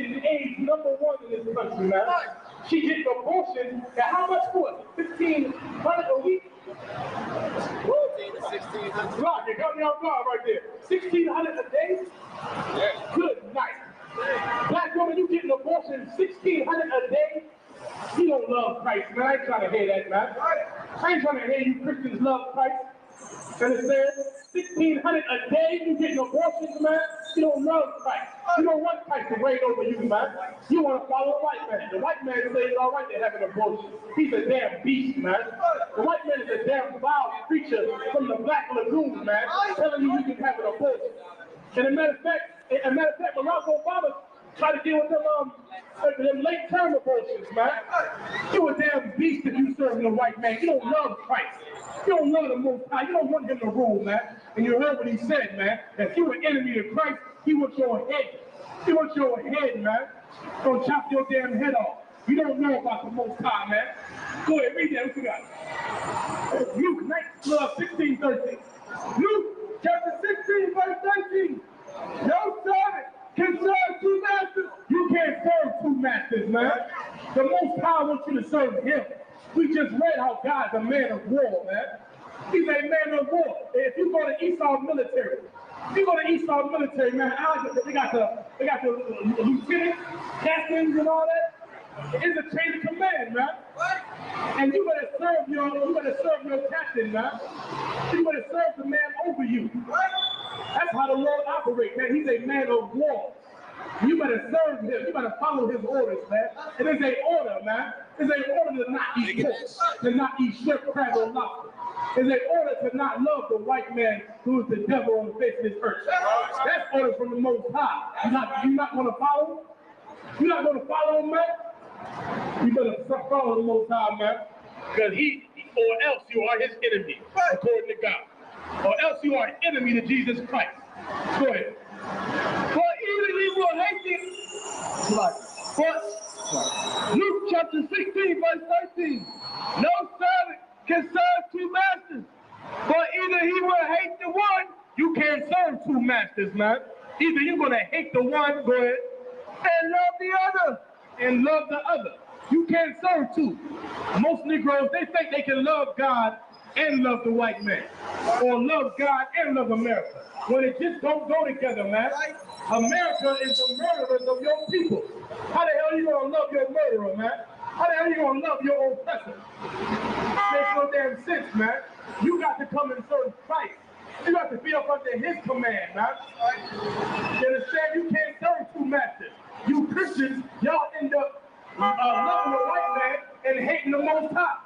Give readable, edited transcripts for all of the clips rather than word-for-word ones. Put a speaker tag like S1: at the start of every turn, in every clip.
S1: getting AIDS #1 in this country, man. She getting abortion at how much for it? $1,500 a week?
S2: 14 to 1,600.
S1: Rock, you got me on guard right there. $1,600 a day?
S2: Yeah.
S1: Good night. Black woman, you getting abortion $1,600 a day? You don't love Christ, man. I ain't trying to hear that, man. I ain't trying to hear you Christians love Christ. Understand? $1,600 a day, you getting abortions, man. You don't love Christ. You don't want Christ to reign over you, man. You want to follow the white man. The white man says it's all right to have an abortion. He's a damn beast, man. The white man is a damn vile creature from the Black Lagoon, man, telling you can have an abortion. And as a matter of fact, Barack Obama tried to deal with them late-term abortions, man. You a damn beast if you serving the white man. You don't love Christ. You don't love the Most High. You don't want him to rule, man. And you heard what he said, man. That if you an enemy to Christ, he wants your head. He wants your head, man. Gonna chop your damn head off. You don't know about the Most High, man. Go ahead, read that. What you got? Luke 16:13. Luke chapter 16, verse 13. No servant can serve two masters. You can't serve two masters, man. The Most High wants you to serve him. We just read how God's a man of war, man. He's a man of war. If you go to Esau military, man, they got the lieutenants, captains, and all that. It's a chain of command, man. And you better serve your captain, man. You better serve the man over you. That's how the Lord operates, man. He's a man of war. You better serve him. You better follow his orders, man. It is an order, man. It's an order to not eat pork, to not eat shrimp, crab, or lobster. It's an order to not love the white man who is the devil on the face of this earth. That's order from the Most High. You're not going to follow him? You're not going to follow him, man? You better follow the Most High, man. Because or else you are his enemy, according to God. Or else you are an enemy to Jesus Christ. Go ahead. For either he will hate you. Luke chapter 16, verse 13. No servant can serve two masters. For either he will hate the one, you can't serve two masters, man. Either you're going to hate the one, go ahead, and love the other, and love the other. You can't serve two. Most Negroes, they think they can love God and love the white man, or love God and love America. When it just don't go together, man. America is the murderers of your people. How the hell are you gonna love your murderer, man? How the hell are you gonna love your oppressor? Makes no damn sense, man. You got to come and serve Christ. You got to be up under his command, man. You understand? You can't serve two masters. You Christians, y'all end up loving the white man and hating the Most High.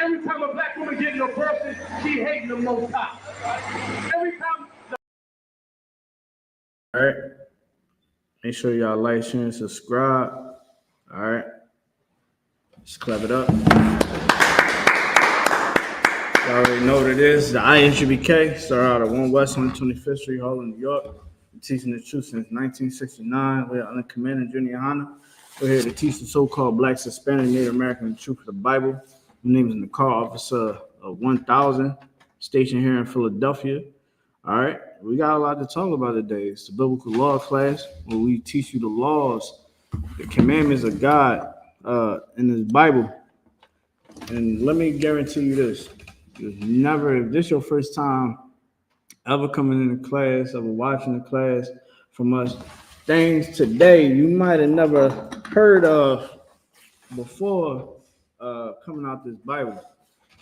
S1: Every time a black woman gets an abortion, she hating the Most High. Every time.
S3: All right. Make sure y'all like, share, and subscribe. All right. Let's clap it up. You already know what it is. The I.S.U.P.K. Started out at 1 West 125th Street, Harlem, New York. We're teaching the truth since 1969. We're under Commander Junior YAHANNA. We're here to teach the so-called Black, Hispanic, Native American the truth of the Bible. My name is Nicole, officer of 1000, stationed here in Philadelphia. All right, we got a lot to talk about today. It's the biblical law class where we teach you the laws, the commandments of God in His Bible. And let me guarantee you this: if this is your first time ever coming in the class, ever watching the class from us, things today you might have never heard of before coming out this Bible.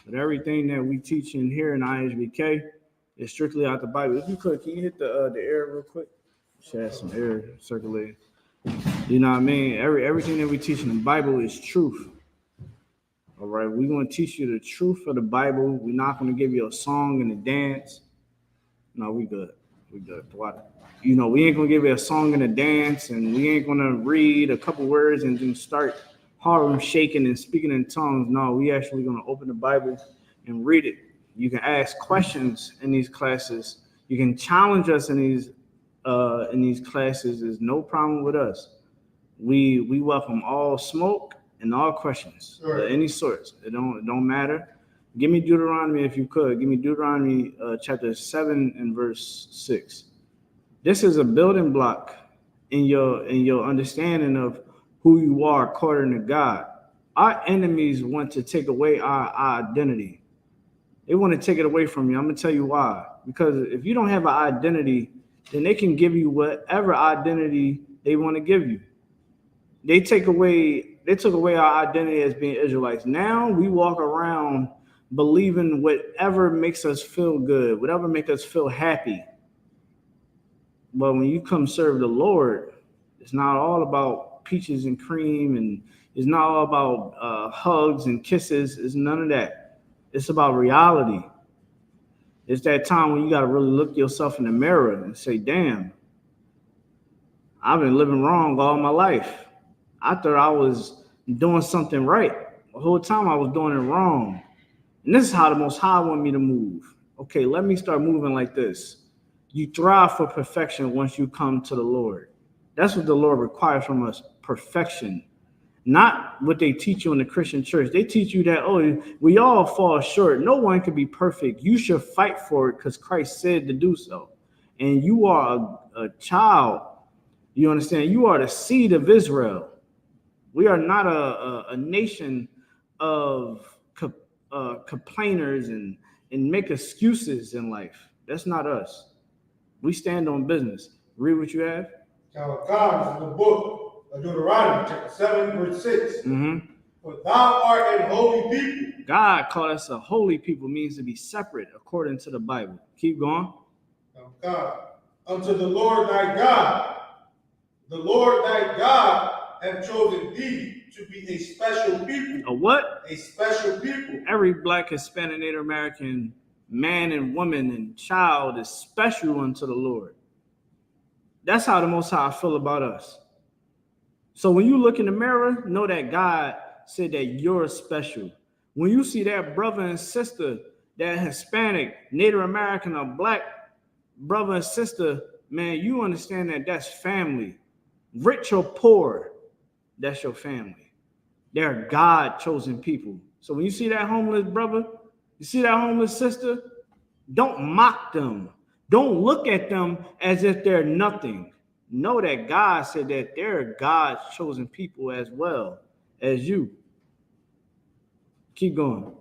S3: But everything that we teach in here in I.S.U.P.K. is strictly out the Bible. If you could, can you hit the air real quick? Should have some air circulating. You know what I mean? Everything that we teach in the Bible is truth. All right, we're going to teach you the truth of the Bible. We're not going to give you a song and a dance. No, we good. We good. You know, we ain't going to give you a song and a dance, and we ain't going to read a couple words and then start Harlem shaking and speaking in tongues. No, we actually going to open the Bible and read it. You can ask questions in these classes. You can challenge us in these classes. There's no problem with us. We welcome all smoke and all questions, of any sorts. It don't matter. Give me Deuteronomy if you could. Give me Deuteronomy chapter 7 and verse 6. This is a building block in your understanding of who you are according to God. Our enemies want to take away our identity. They want to take it away from you. I'm gonna tell you why. Because if you don't have an identity, then they can give you whatever identity they want to give you. They took away our identity as being Israelites. Now we walk around believing whatever makes us feel good, whatever makes us feel happy. But when you come serve the Lord, it's not all about peaches and cream, and it's not all about hugs and kisses. It's none of that. It's about reality. It's that time when you got to really look yourself in the mirror and say, damn, I've been living wrong all my life. I thought I was doing something right. The whole time I was doing it wrong. And this is how the Most High want me to move. Okay, let me start moving like this. You thrive for perfection once you come to the Lord. That's what the Lord requires from us, perfection. Not what they teach you in the Christian church. They teach you that, oh, we all fall short. No one can be perfect. You should fight for it because Christ said to do so. And you are a child. You understand? You are the seed of Israel. We are not a nation of complainers and make excuses in life. That's not us. We stand on business. Read what you have.
S4: God is in the book of Deuteronomy, chapter 7, verse 6. For thou art an holy people.
S3: God called us a holy people, means to be separate according to the Bible. Keep going.
S4: God, unto the Lord thy God. The Lord thy God have chosen thee to be a special people.
S3: A what?
S4: A special people.
S3: Every Black, Hispanic, Native American man and woman and child is special unto the Lord. That's how the Most High feel about us. So when you look in the mirror, know that God said that you're special. When you see that brother and sister, that Hispanic, Native American, or Black brother and sister, man, you understand that that's family. Rich or poor, that's your family. They're God-chosen people. So when you see that homeless brother, you see that homeless sister, don't mock them. Don't look at them as if they're nothing. Know that God said that they're God's chosen people as well as you. Keep going.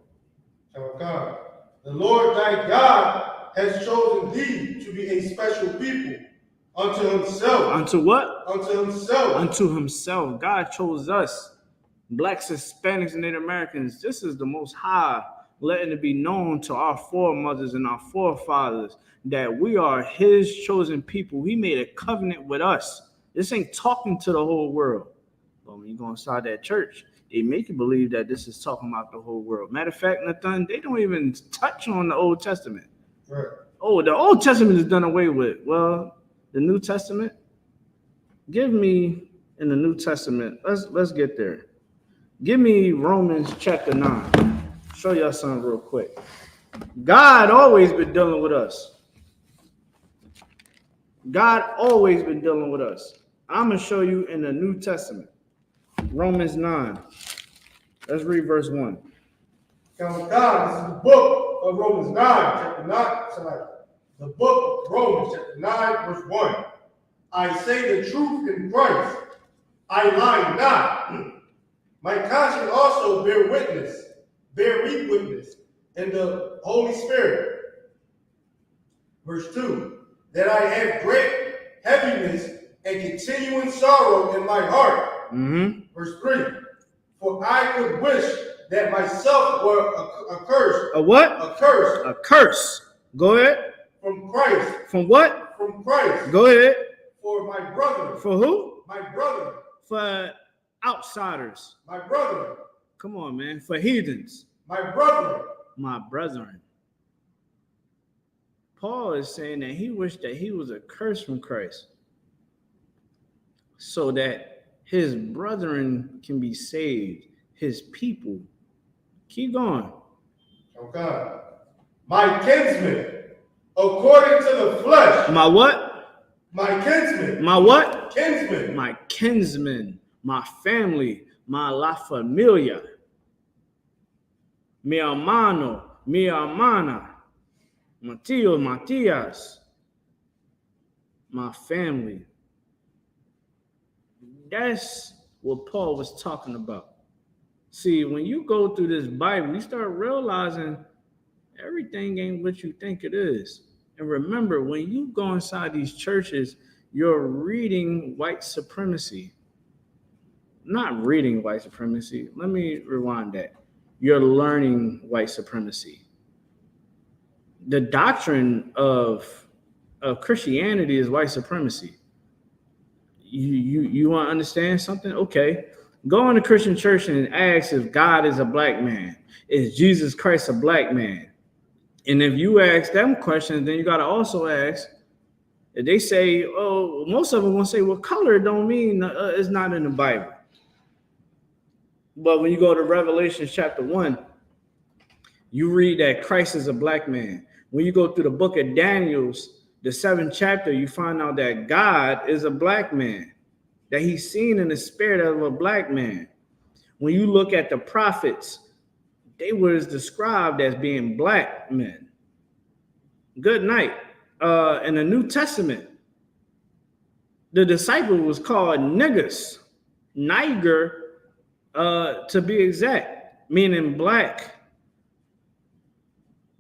S4: God. The Lord thy God has chosen thee to be a special people unto himself.
S3: Unto what?
S4: Unto himself.
S3: Unto himself. God chose us, Blacks, Hispanics, and Native Americans. This is the Most High letting it be known to our foremothers and our forefathers that we are his chosen people. He made a covenant with us. This ain't talking to the whole world. But when you go inside that church, they make you believe that this is talking about the whole world. Matter of fact, Nathan, they don't even touch on the Old Testament.
S4: Right.
S3: Oh, the Old Testament is done away with. Well, the New Testament, give me in the New Testament, let's get there. Give me Romans chapter 9. Show y'all something real quick. God always been dealing with us. God always been dealing with us. I'm going to show you in the New Testament. Romans 9. Let's read verse 1.
S4: God, this is the book of Romans 9, chapter 9. The book of Romans, chapter 9, verse 1. I say the truth in Christ. I lie not. My conscience also bear me witness in the Holy Spirit. Verse 2. That I have great heaviness and continuing sorrow in my heart. Verse 3. For I could wish that myself were accursed.
S3: A what?
S4: Accursed.
S3: A curse. Go ahead.
S4: From Christ.
S3: From what?
S4: From Christ.
S3: Go ahead.
S4: For my brother.
S3: For who?
S4: My brother.
S3: For outsiders.
S4: My brother.
S3: Come on, man. For heathens.
S4: My brother.
S3: My brethren. Paul is saying that he wished that he was accursed from Christ so that his brethren can be saved, his people. Keep going.
S4: Okay. My kinsman, according to the flesh.
S3: My what?
S4: My kinsman.
S3: My what?
S4: Kinsman.
S3: My kinsman. My family. My la familia. Mi hermano. Mi hermana. Matias. My family. That's what Paul was talking about. See, when you go through this Bible, you start realizing everything ain't what you think it is. And remember, when you go inside these churches, you're reading white supremacy. Not reading white supremacy. Let me rewind that. You're learning white supremacy. The doctrine of Christianity is white supremacy. You want to understand something? Okay. Go in a Christian church and ask if God is a black man. Is Jesus Christ a black man? And if you ask them questions, then you got to also ask, if they say, oh, most of them will say, well, color don't mean it's not in the Bible. But when you go to Revelation chapter 1, you read that Christ is a black man. When you go through the book of Daniel's, the 7th chapter, you find out that God is a black man, that he's seen in the spirit of a black man. When you look at the prophets, they were described as being black men. Good night. In the New Testament, the disciple was called niggers, Niger, to be exact, meaning black.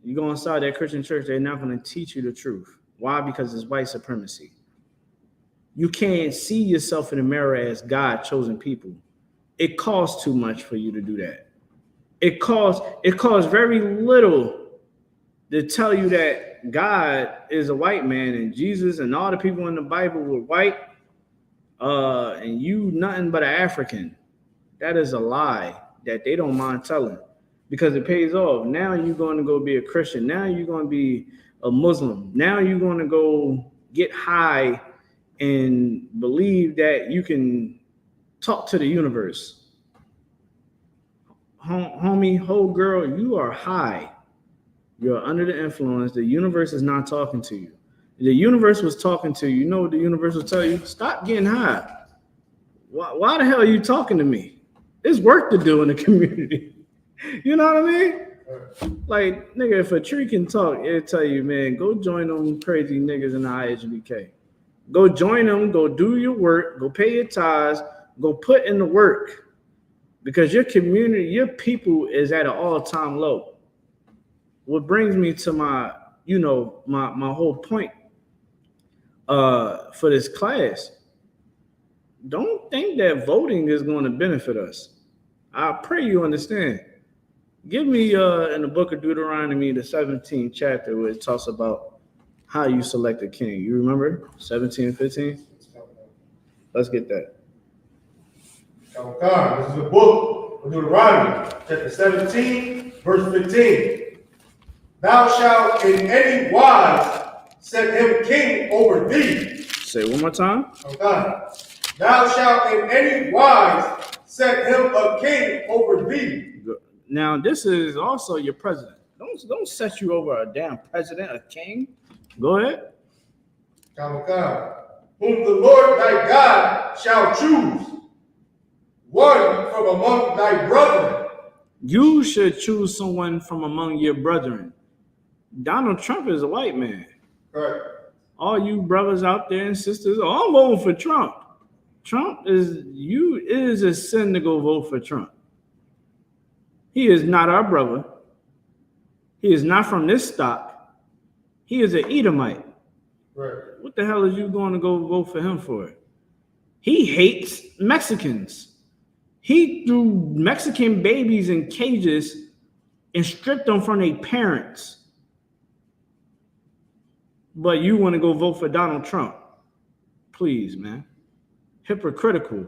S3: You go inside that Christian church, they're not going to teach you the truth. Why? Because it's white supremacy. You can't see yourself in the mirror as God chosen people. It costs too much for you to do that. It costs very little to tell you that God is a white man and Jesus and all the people in the Bible were white, and you nothing but an African. That is a lie that they don't mind telling because it pays off. Now you're going to go be a Christian. Now you're going to be a Muslim. Now you're going to go get high and believe that you can talk to the universe. Homie, whole girl, you are high. You're under the influence. The universe is not talking to you. The universe was talking to you. You know what the universe will tell you? Stop getting high. Why the hell are you talking to me? There's work to do in the community. You know what I mean? Like, nigga, if a tree can talk, it'll tell you, man, go join them crazy niggas in the I.S.U.P.K. Go join them. Go do your work. Go pay your tithes. Go put in the work. Because your community, your people is at an all-time low. What brings me to my whole point for this class. Don't think that voting is going to benefit us. I pray you understand. Give me in the book of Deuteronomy, the 17th chapter, where it talks about how you select a king. You remember 17 and 15? Let's get that.
S4: This is the book of Deuteronomy, chapter 17, verse 15. Thou shalt in any wise set him king over thee.
S3: Say it one more time.
S4: Okay. Thou shalt in any wise set him a king over thee.
S3: Now, this is also your president. Don't set you over a damn president, a king. Go ahead.
S4: Whom the Lord thy God shall choose, one from among thy brethren.
S3: You should choose someone from among your brethren. Donald Trump is a white man.
S4: Right.
S3: All you brothers out there and sisters, I'm voting for Trump. It is a sin to go vote for Trump. He is not our brother. He is not from this stock. He is an Edomite.
S4: Right.
S3: What the hell is you going to go vote for him for? He hates Mexicans. He threw Mexican babies in cages and stripped them from their parents. But you want to go vote for Donald Trump. Please, man. Hypocritical.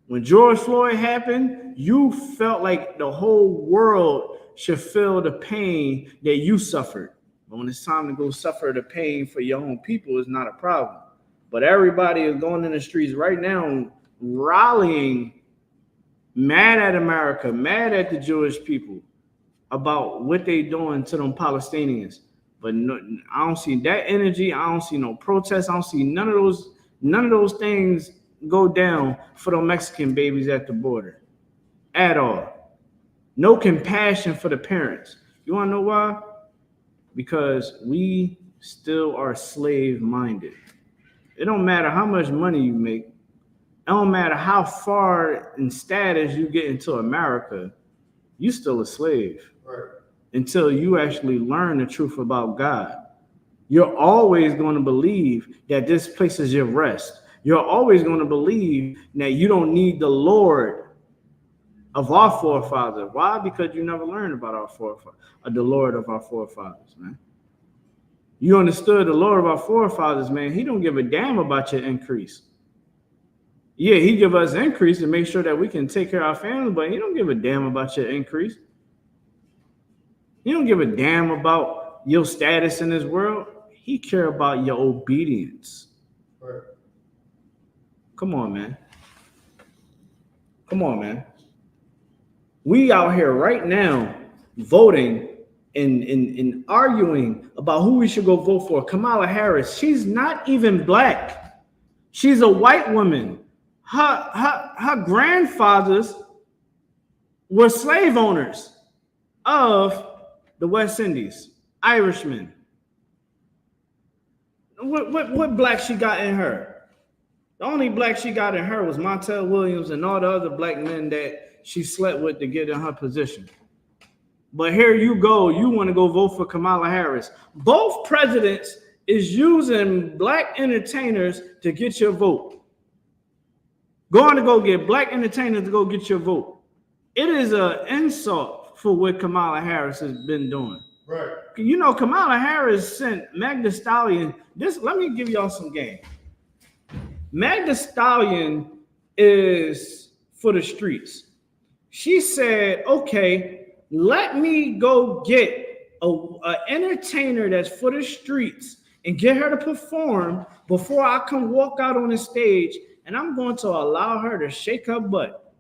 S3: When George Floyd happened, you felt like the whole world should feel the pain that you suffered. But when it's time to go suffer the pain for your own people, it's not a problem. But everybody is going in the streets right now, rallying, mad at America, mad at the Jewish people about what they doing to them Palestinians. But no, I don't see that energy. I don't see no protests. I don't see none of those things go down for the Mexican babies at the border at all. No compassion for the parents. You want to know why? Because we still are slave-minded. It don't matter how much money you make. don't matter how far in status you get into America, you still a slave.
S4: Right.
S3: Until you actually learn the truth about God. You're always going to believe that this place is your rest. You're always going to believe that you don't need the Lord of our forefathers. Why? Because you never learned about our forefathers, the Lord of our forefathers, man. You understood the Lord of our forefathers, man. He don't give a damn about your increase. Yeah, he give us increase to make sure that we can take care of our family, but he don't give a damn about your increase. He don't give a damn about your status in this world. He care about your obedience.
S4: Right.
S3: Come on, man. Come on, man. We out here right now voting and arguing about who we should go vote for. Kamala Harris, she's not even black. She's a white woman. Her grandfathers were slave owners of the West Indies, Irishmen. What black she got in her? The only black she got in her was Montel Williams and all the other black men that she slept with to get in her position. But here you go, you want to go vote for Kamala Harris. Both presidents is using black entertainers to get your vote. Going to go get black entertainers to go get your vote. It is an insult for what Kamala Harris has been doing.
S4: Right.
S3: You know, Kamala Harris sent Meg Thee Stallion. Let me give y'all some game. Meg Thee Stallion is for the streets. She said, okay, let me go get a entertainer that's for the streets and get her to perform before I come walk out on the stage, and I'm going to allow her to shake her butt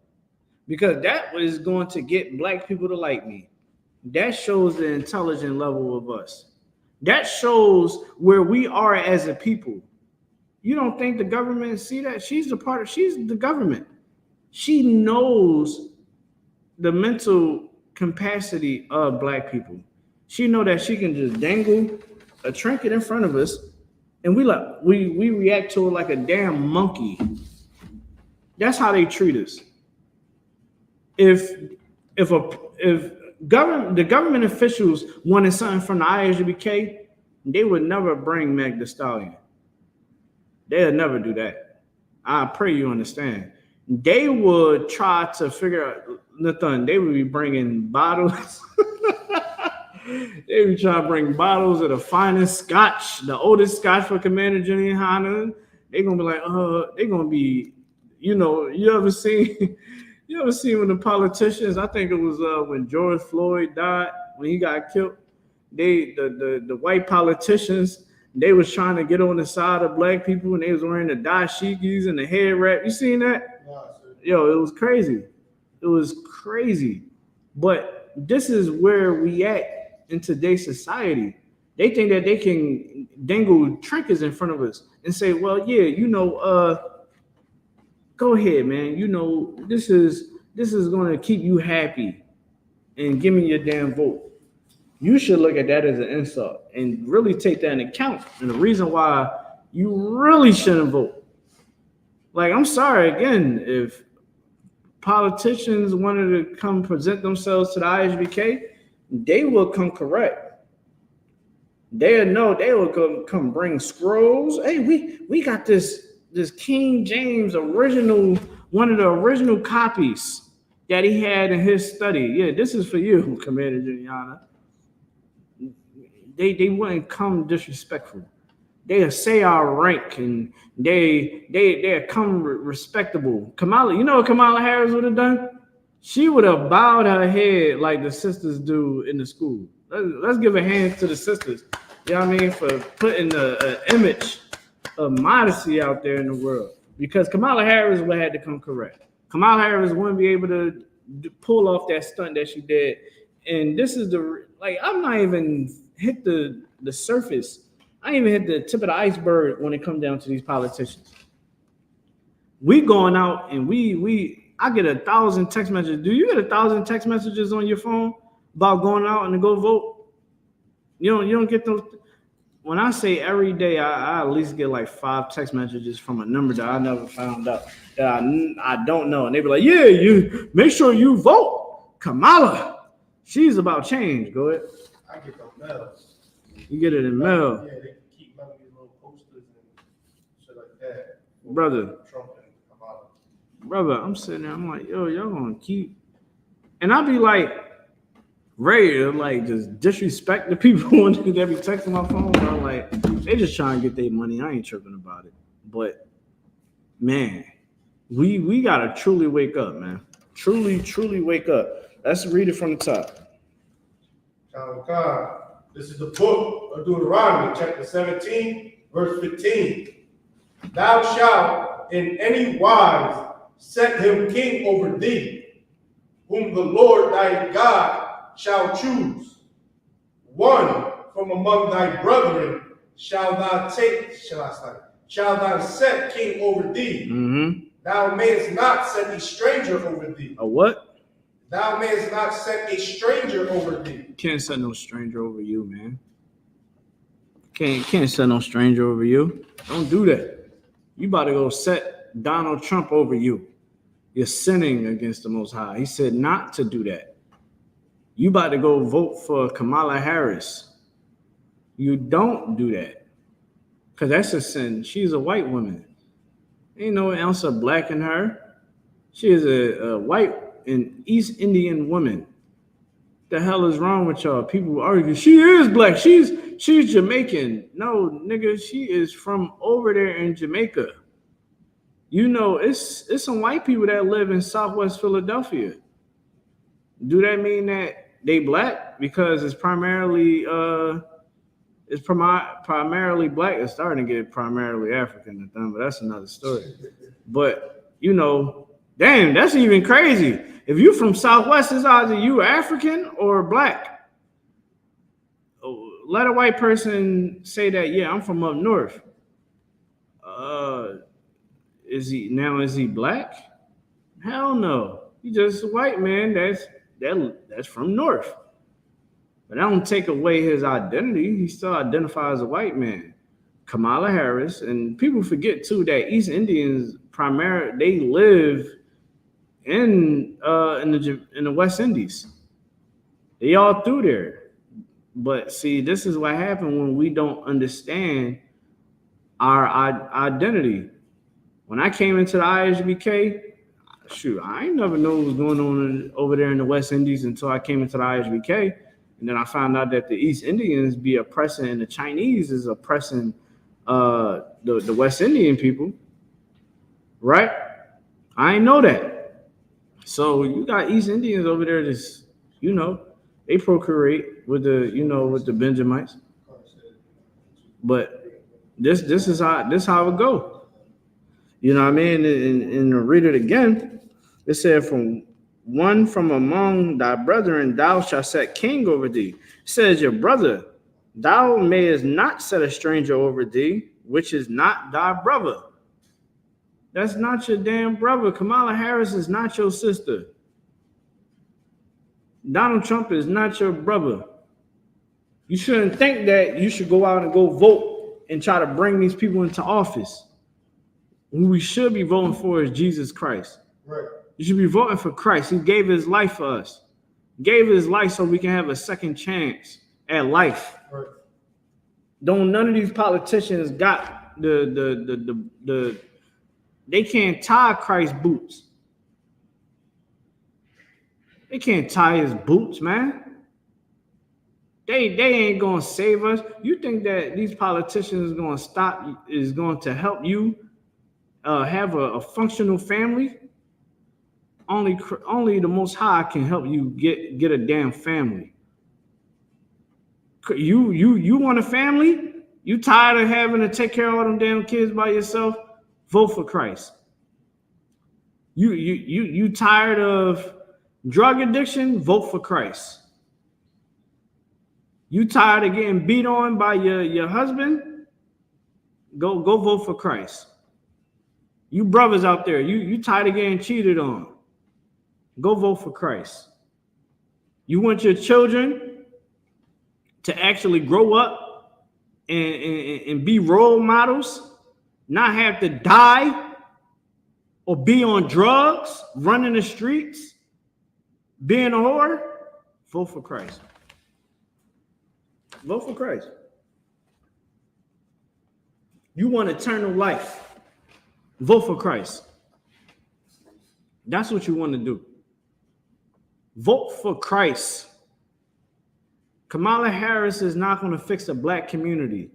S3: because that is going to get black people to like me. That shows the intelligent level of us. That shows where we are as a people. You don't think the government see that? She's the government. She knows the mental capacity of black people. She know that she can just dangle a trinket in front of us, and we react to it like a damn monkey. That's how they treat us. If the government officials wanted something from the I.S.U.P.K, they would never bring Meg Thee Stallion. They'll never do that. I pray you understand. They would try to figure out nothing. They would be bringing bottles. They would try to bring bottles of the finest scotch, the oldest scotch for Commander Junior YAHANNA. They're gonna be like, they're gonna be, you ever seen when the politicians, I think it was when George Floyd died, when he got killed, the white politicians, they was trying to get on the side of black people, and they was wearing the dashikis and the head wrap. You seen that? Yo, it was crazy. It was crazy. But this is where we at in today's society. They think that they can dangle trinkets in front of us and say, well, yeah, go ahead, man. This is going to keep you happy and give me your damn vote. You should look at that as an insult and really take that into account. And the reason why you really shouldn't vote. Like, I'm sorry, again, if politicians wanted to come present themselves to the I.S.U.P.K, they will come correct. They'll know, they will come bring scrolls. Hey, we got this King James original, one of the original copies that he had in his study. Yeah, this is for you, Commander Juliana. They wouldn't come disrespectful. They'll say our rank, and they'll come respectable. Kamala, you know what Kamala Harris would have done? She would have bowed her head like the sisters do in the school. Let's give a hand to the sisters. You know what I mean? For putting an image of modesty out there in the world. Because Kamala Harris would have had to come correct. Kamala Harris wouldn't be able to pull off that stunt that she did. And this is I'm not even hit the surface. I ain't even hit the tip of the iceberg when it comes down to these politicians. We going out and I get 1,000 text messages. Do you get 1,000 text messages on your phone about going out and to go vote? You don't get those. When I say every day, I at least get like 5 text messages from a number that I never found out I don't know. And they be like, yeah, you make sure you vote Kamala. She's about change. Go ahead.
S4: I get the mail.
S3: You get it in mail.
S4: Yeah, they can keep one of these little posters and shit like that.
S3: Brother.
S4: Trump and Kamala.
S3: Brother, I'm sitting there, I'm like, yo, y'all gonna keep. And I be like, ready to like just disrespect the people when they be texting my phone. Bro. Like, they just trying to get their money. I ain't tripping about it. But man, we gotta truly wake up, man. Truly wake up. Let's read it from the top.
S4: God, this is the book of Deuteronomy, chapter 17, verse 15. Thou shalt in any wise set him king over thee, whom the Lord thy God shall choose. One from among thy brethren shall thou set king over thee.
S3: Mm-hmm.
S4: Thou mayest not set a stranger over thee.
S3: A what?
S4: Thou mayest not set a stranger over thee.
S3: Can't set no stranger over you, man. Can't set no stranger over you. Don't do that. You about to go set Donald Trump over you. You're sinning against the Most High. He said not to do that. You about to go vote for Kamala Harris. You don't do that. Because that's a sin. She's a white woman. Ain't no ounce of black in her. She is a white and East Indian woman. The hell is wrong with y'all? People argue she is black. She's Jamaican. No, nigga, she is from over there in Jamaica. You know, it's some white people that live in Southwest Philadelphia. Do that mean that they black? Because it's primarily primarily black. It's starting to get primarily African, but that's another story. But you know, damn, that's even crazy. If you from Southwest, it's either you African or black. Let a white person say that, yeah, I'm from up north. Is he black? Hell no. He just a white man that's from north. But that don't take away his identity. He still identifies as a white man. Kamala Harris, and people forget too that East Indians primarily they live in the West Indies. They all through there. But see, this is what happened when we don't understand our identity. When I came into the I.S.U.P.K, shoot, I ain't never know what was going on over there in the West Indies until I came into the I.S.U.P.K. And then I found out that the East Indians be oppressing and the Chinese is oppressing the West Indian people. Right? I ain't know that. So you got East Indians over there that's, you know, they procreate with the Benjamites. But this is how it go. You know what I mean? And read it again. It said, from among thy brethren thou shalt set king over thee. It says, your brother, thou mayest not set a stranger over thee, which is not thy brother. That's not your damn brother. Kamala Harris is not your sister. Donald Trump is not your brother. You shouldn't think that you should go out and go vote and try to bring these people into office. Who we should be voting for is Jesus Christ.
S4: Right.
S3: You should be voting for Christ. He gave his life for us. Gave his life so we can have a second chance at life.
S4: Right.
S3: Don't none of these politicians got the they can't tie Christ's boots. They can't tie his boots, man. They ain't gonna save us. You think that these politicians is going to help you have a functional family? Only the Most High can help you get a damn family. You want a family? You tired of having to take care of all them damn kids by yourself? Vote for Christ. You tired of drug addiction? Vote for Christ. You tired of getting beat on by your husband? Go vote for Christ. You brothers out there, you tired of getting cheated on? Go vote for Christ. You want your children to actually grow up and be role models, not have to die or be on drugs, running the streets, being a whore, vote for Christ. Vote for Christ. You want eternal life, vote for Christ. That's what you want to do. Vote for Christ. Kamala Harris is not going to fix the black community.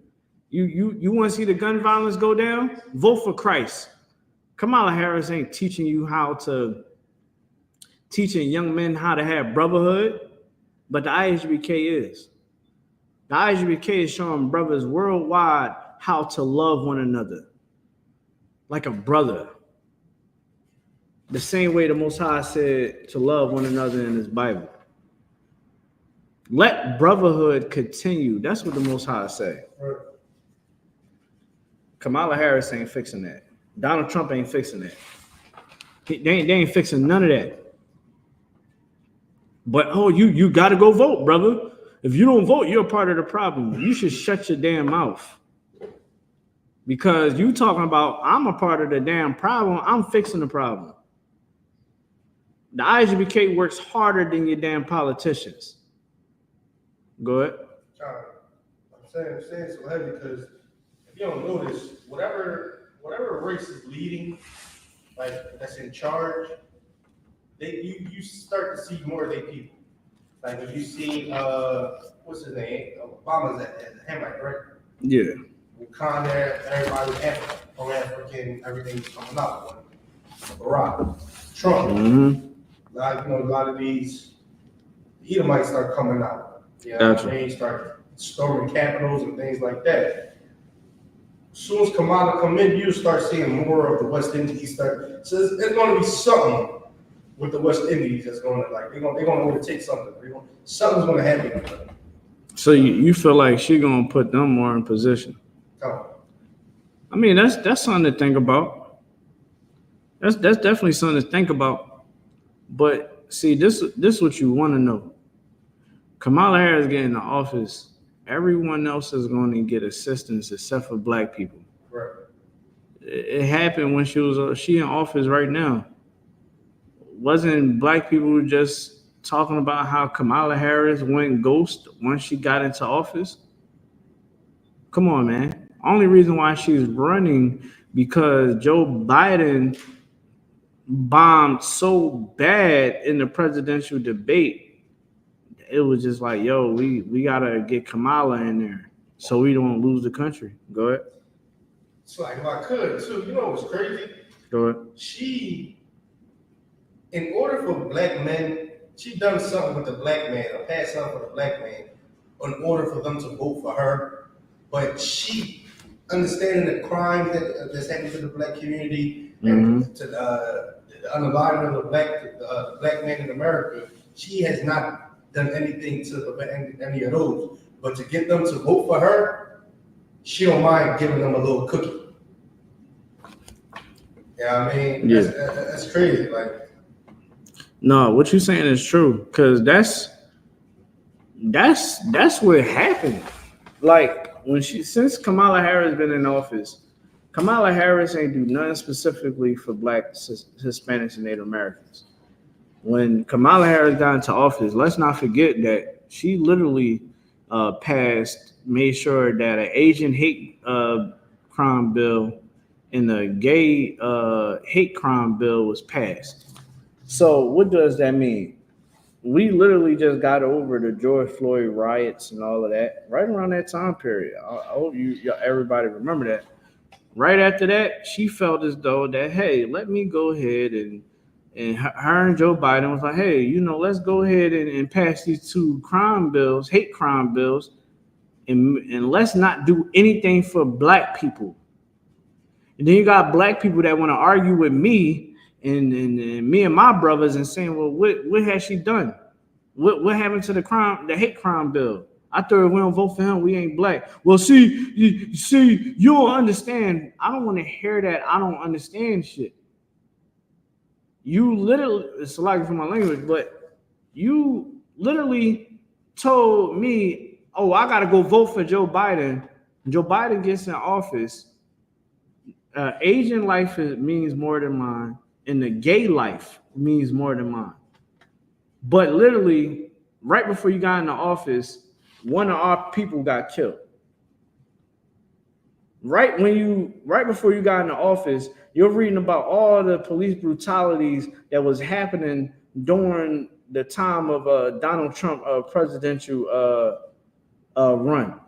S3: You want to see the gun violence go down? Vote for Christ. Kamala Harris ain't teaching young men how to have brotherhood, but the I.S.U.P.K is. The I.S.U.P.K is showing brothers worldwide how to love one another like a brother. The same way the Most High said to love one another in his Bible. Let brotherhood continue. That's what the Most High say.
S4: Right.
S3: Kamala Harris ain't fixing that. Donald Trump ain't fixing that. They ain't fixing none of that. But you got to go vote, brother. If you don't vote, you're a part of the problem. You should shut your damn mouth. Because you talking about I'm a part of the damn problem. I'm fixing the problem. The I.S.U.P.K works harder than your damn politicians. Go ahead.
S4: I'm saying so heavy because if you don't notice, whatever race is leading, like that's in charge, you start to see more of their people. Like if you see what's his name? Obama's at the Hamite, right?
S3: Yeah.
S4: Wakanda, everybody was African, everything's coming out. Barack, Trump,
S3: Mm-hmm.
S4: like a lot of these Edomites start coming out. Yeah,
S3: Gotcha.
S4: They start storming capitals and things like that. As soon as Kamala come in, you start seeing more of the West Indies start. So it's going to be something with the West Indies that's going to they're going to overtake something. Something's going to happen.
S3: So you feel like she gonna put them more in position? I mean, that's something to think about. That's definitely something to think about. But see, this what you want to know. Kamala Harris getting into office, everyone else is going to get assistance except for black people.
S4: Right.
S3: It happened when she in office right now. Wasn't black people just talking about how Kamala Harris went ghost once she got into office? Come on, man. Only reason why she's running because Joe Biden bombed so bad in the presidential debate. It was just like, yo, we gotta get Kamala in there so we don't lose the country. Go ahead.
S4: It's like if I could too, you know what's crazy?
S3: Go ahead.
S4: She, in order for black men, she done something with the black man, or passed something for the black man, in order for them to vote for her. But she, understanding the crimes that's happening to the black community and to the underlying of the black man in America, she has not done anything to prevent any of those. But to get them to vote for her, she don't mind giving them a little cookie. Yeah, I mean,
S3: yeah.
S4: That's crazy. Like,
S3: no, what you're saying is true, because that's what happened. Like since Kamala Harris been in office, Kamala Harris ain't do nothing specifically for black, Hispanics, and Native Americans. When Kamala Harris got into office, let's not forget that she literally made sure that an Asian hate crime bill and a gay hate crime bill was passed. So what does that mean? We literally just got over the George Floyd riots and all of that right around that time period. I hope everybody remember that. Right after that, she felt as though that, hey, let me go ahead and her and Joe Biden was like, hey, let's go ahead and pass these two hate crime bills, and let's not do anything for black people. And then you got black people that want to argue with me and me and my brothers and saying, well, what has she done? What happened to the hate crime bill? I thought if we don't vote for him, we ain't black. Well, see, you don't understand. I don't want to hear that. I don't understand shit. You literally, it's like for my language, but you literally told me, oh, I got to go vote for Joe Biden. Joe Biden gets in office. Asian life means more than mine, and the gay life means more than mine. But literally, right before you got in the office, one of our people got killed. Right before you got in the office, you're reading about all the police brutalities that was happening during the time of Donald Trump presidential run.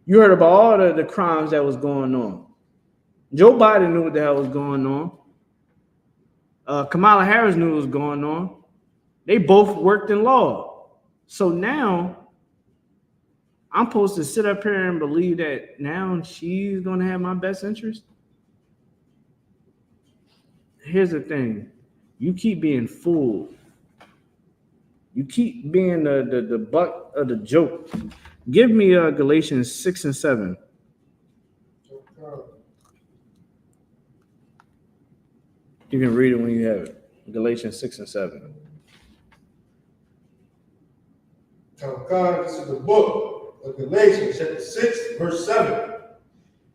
S3: You heard about all the crimes that was going on. Joe Biden knew what the hell was going on. Kamala Harris knew what was going on. They both worked in law. So now I'm supposed to sit up here and believe that now she's going to have my best interest? Here's the thing. You keep being fooled. You keep being the butt of the joke. Give me Galatians 6 and 7. You can read it when you have it. Galatians 6 and 7.
S4: God, this is the book of Galatians, chapter 6, verse 7.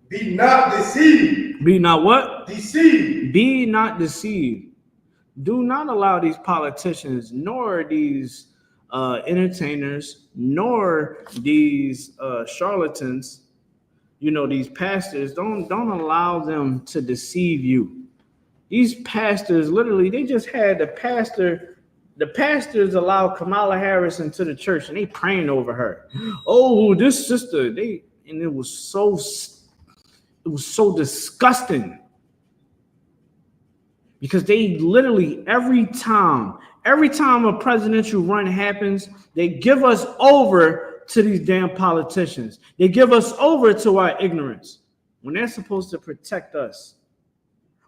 S4: Be not deceived.
S3: Be not what?
S4: Deceived.
S3: Be not deceived. Do not allow these politicians, nor these entertainers, nor these charlatans, these pastors, don't allow them to deceive you. These pastors, literally, they just had the pastors allowed Kamala Harris into the church, and they praying over her. Oh, this sister, and it was so disgusting. Because they literally, every time a presidential run happens, they give us over to these damn politicians. They give us over to our ignorance when they're supposed to protect us.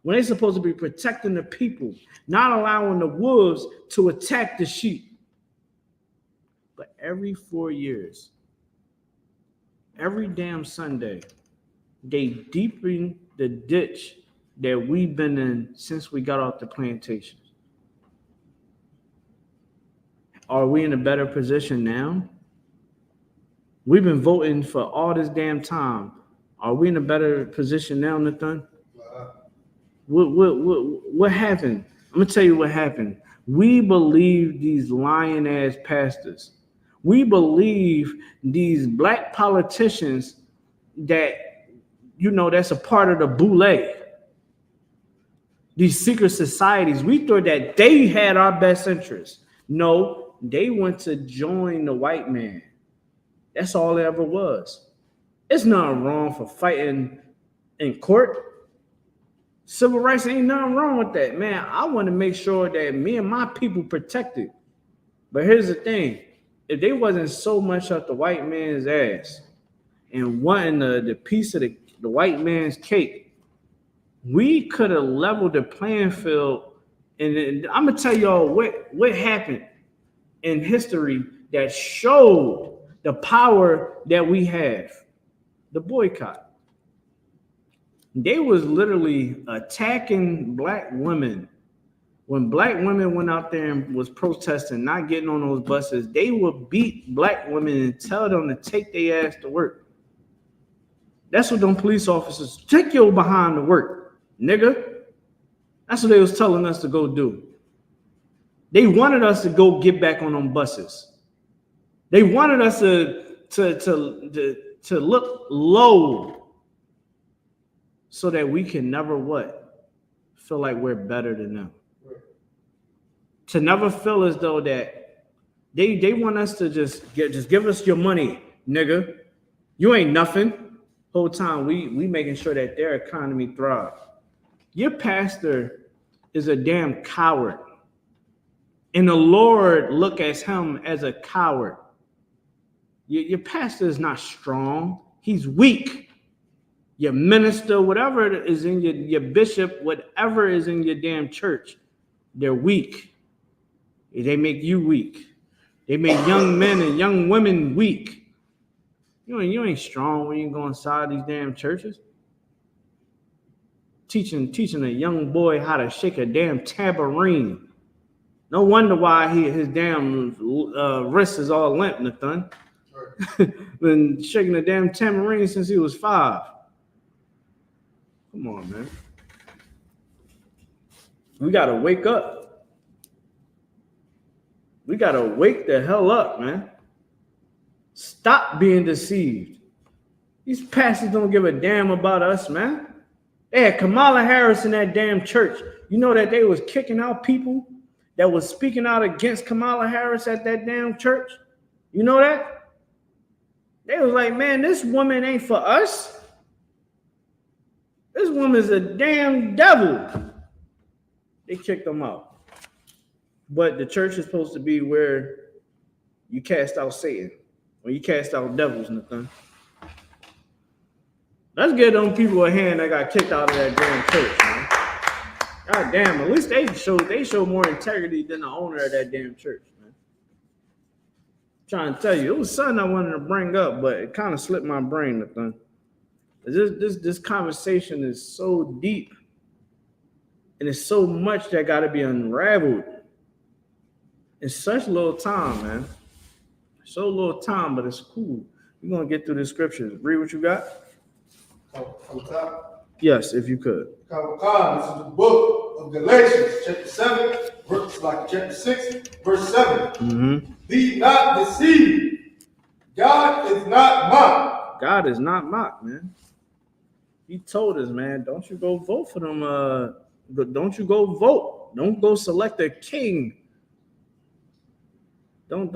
S3: When they're supposed to be protecting the people, not allowing the wolves to attack the sheep. But every 4 years, every damn Sunday, they deepen the ditch that we've been in since we got off the plantations. Are we in a better position now? We've been voting for all this damn time. Are we in a better position now, Nathan? What happened? I'm gonna tell you what happened. We believe these lying ass pastors. We believe these black politicians that that's a part of the boule. These secret societies. We thought that they had our best interests. No, they went to join the white man. That's all it ever was. It's not wrong for fighting in court. Civil rights ain't nothing wrong with that, man. I want to make sure that me and my people protected. But here's the thing. If they wasn't so much up the white man's ass and wanting the piece of the white man's cake, we could have leveled the playing field. And I'm going to tell y'all what happened in history that showed the power that we have. The boycott. They was literally attacking black women. When black women went out there and was protesting, not getting on those buses, they would beat black women and tell them to take their ass to work. That's what them police officers, take your behind to work, nigga. That's what they was telling us to go do. They wanted us to go get back on them buses. They wanted us to look low, so that we can never feel like we're better than them. Right. To never feel as though that they want us to just give us your money, nigga. You ain't nothing. Whole time we making sure that their economy thrives. Your pastor is a damn coward. And the Lord look at him as a coward. Your pastor is not strong. He's weak. Your minister, whatever is in your bishop, whatever is in your damn church, they're weak. They make you weak. They make young men and young women weak. You ain't strong when you go inside these damn churches. Teaching a young boy how to shake a damn tambourine. No wonder why his damn wrist is all limp, Nathan. Been shaking a damn tambourine since he was 5. Come on, man. We got to wake up. We got to wake the hell up, man. Stop being deceived. These pastors don't give a damn about us, man. They had Kamala Harris in that damn church. You know that they was kicking out people that was speaking out against Kamala Harris at that damn church? You know that? They was like, man, this woman ain't for us. This woman's a damn devil. They kicked them out. But the church is supposed to be where you cast out Satan, or you cast out devils, Nathan. Let's give them people a hand that got kicked out of that damn church, man. God damn, at least they show more integrity than the owner of that damn church, man. I'm trying to tell you, it was something I wanted to bring up, but it kind of slipped my brain, Nathan. This conversation is so deep, and it's so much that got to be unraveled in such little time, man. So little time, but it's cool. We're gonna get through the scriptures. Read what you got.
S4: From top.
S3: Yes, if you could.
S4: This is the book of Galatians, chapter 7, chapter 6, verse 7.
S3: Mm-hmm.
S4: Be not deceived. God is not mocked.
S3: God is not mocked, man. He told us, man, don't you go vote for them. Don't you go vote. Don't go select a king. Don't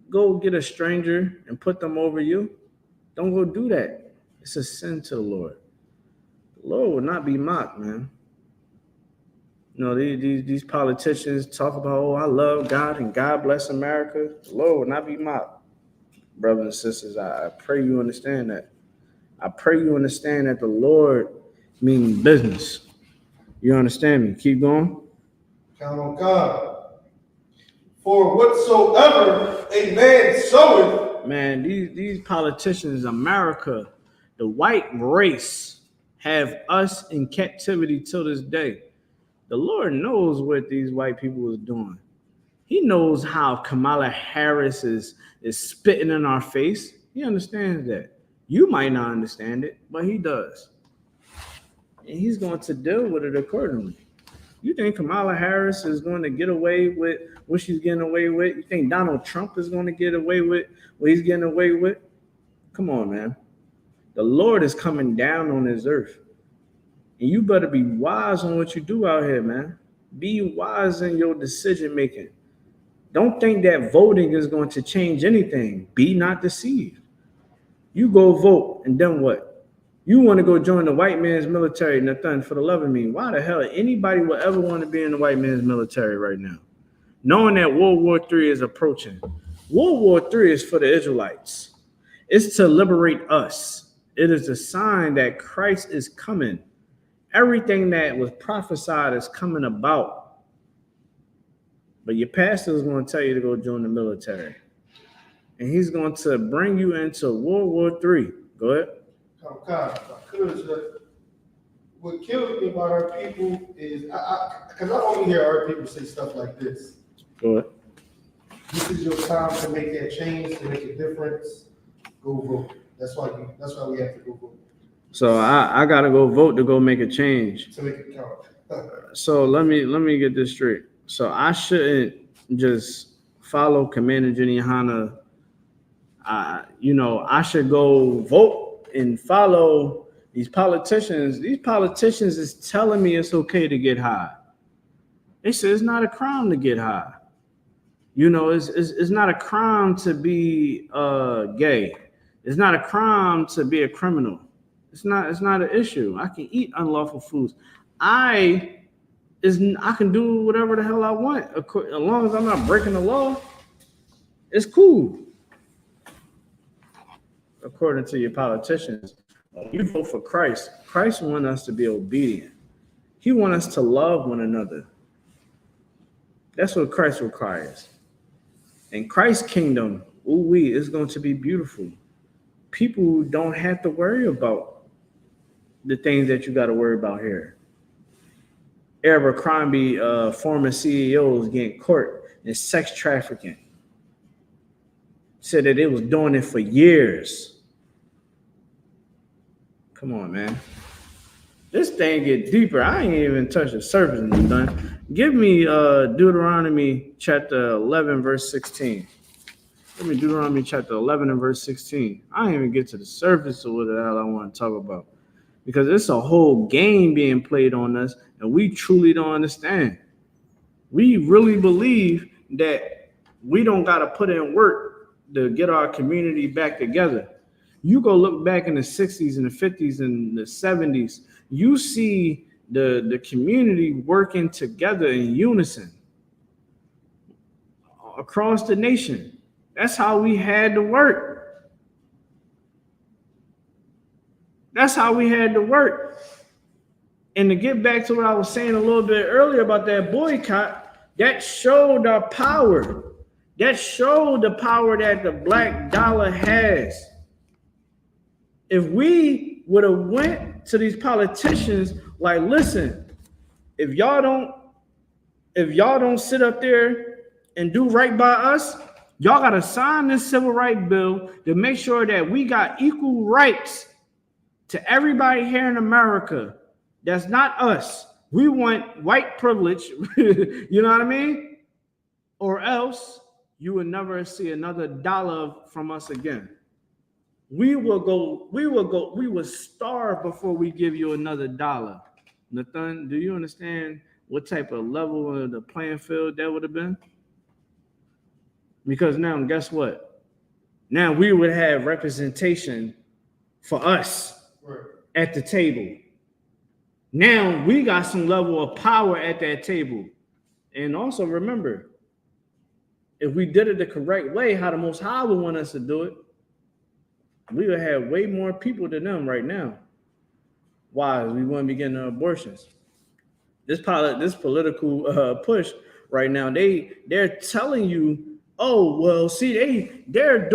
S3: go get a stranger and put them over you. Don't go do that. It's a sin to the Lord. The Lord will not be mocked, man. You know, these politicians talk about, oh, I love God and God bless America. The Lord will not be mocked. Brothers and sisters, I pray you understand that. I pray you understand that the Lord means business. You understand me? Keep going.
S4: Count on God. For whatsoever a man soweth.
S3: Man, these politicians, America, the white race, have us in captivity till this day. The Lord knows what these white people is doing. He knows how Kamala Harris is spitting in our face. He understands that. You might not understand it, but he does. And he's going to deal with it accordingly. You think Kamala Harris is going to get away with what she's getting away with? You think Donald Trump is going to get away with what he's getting away with? Come on, man. The Lord is coming down on this earth. And you better be wise on what you do out here, man. Be wise in your decision making. Don't think that voting is going to change anything. Be not deceived. You go vote, and then what? You want to go join the white man's military, Nathan, for the love of me. Why the hell anybody would ever want to be in the white man's military right now? Knowing that World War III is approaching. World War III is for the Israelites. It's to liberate us. It is a sign that Christ is coming. Everything that was prophesied is coming about. But your pastor is going to tell you to go join the military. And he's going to bring you into World War III. Go ahead.
S4: God, what kills me about our people is, because I only hear our people say stuff like this.
S3: Go ahead.
S4: This is your time to make that change, to make a difference. Go vote. That's why we have to go vote.
S3: So I gotta go vote to go make a change.
S4: To make it count.
S3: So let me get this straight. So I shouldn't just follow Commander Jenny YAHANNA. I should go vote and follow these politicians. These politicians is telling me it's okay to get high. They say it's not a crime to get high. You know, it's not a crime to be gay. It's not a crime to be a criminal. It's not an issue. I can eat unlawful foods. I can do whatever the hell I want as long as I'm not breaking the law. It's cool. According to your politicians, when you vote for Christ, Christ wants us to be obedient. He wants us to love one another. That's what Christ requires. And Christ's kingdom, is going to be beautiful. People don't have to worry about the things that you got to worry about here. Abercrombie former CEOs getting caught in sex trafficking. Said that it was doing it for years. Come on, man. This thing get deeper. I ain't even touched the surface. Done. Give me Deuteronomy chapter 11, verse 16. Give me Deuteronomy chapter 11 and verse 16. I ain't even get to the surface of what the hell I want to talk about. Because it's a whole game being played on us, and we truly don't understand. We really believe that we don't got to put in work to get our community back together. You go look back in the 60s and the 50s and the 70s, you see the community working together in unison across the nation. That's how we had to work. That's how we had to work. And to get back to what I was saying a little bit earlier about that boycott, that showed our power. That showed the power that the black dollar has. If we would have went to these politicians like, listen, if y'all don't sit up there and do right by us, y'all gotta sign this civil rights bill to make sure that we got equal rights to everybody here in America. That's not us. We want white privilege, you know what I mean? Or else you will never see another dollar from us again. We will starve before we give you another dollar. Nathan, do you understand what type of level of the playing field that would have been? Because now, guess what? Now we would have representation for us at the table. Now we got some level of power at that table. And also remember, if we did it the correct way, how the Most High would want us to do it, we would have way more people than them right now. Why? We wouldn't be getting abortions. This political push right now, they're telling you, oh, well, see, they're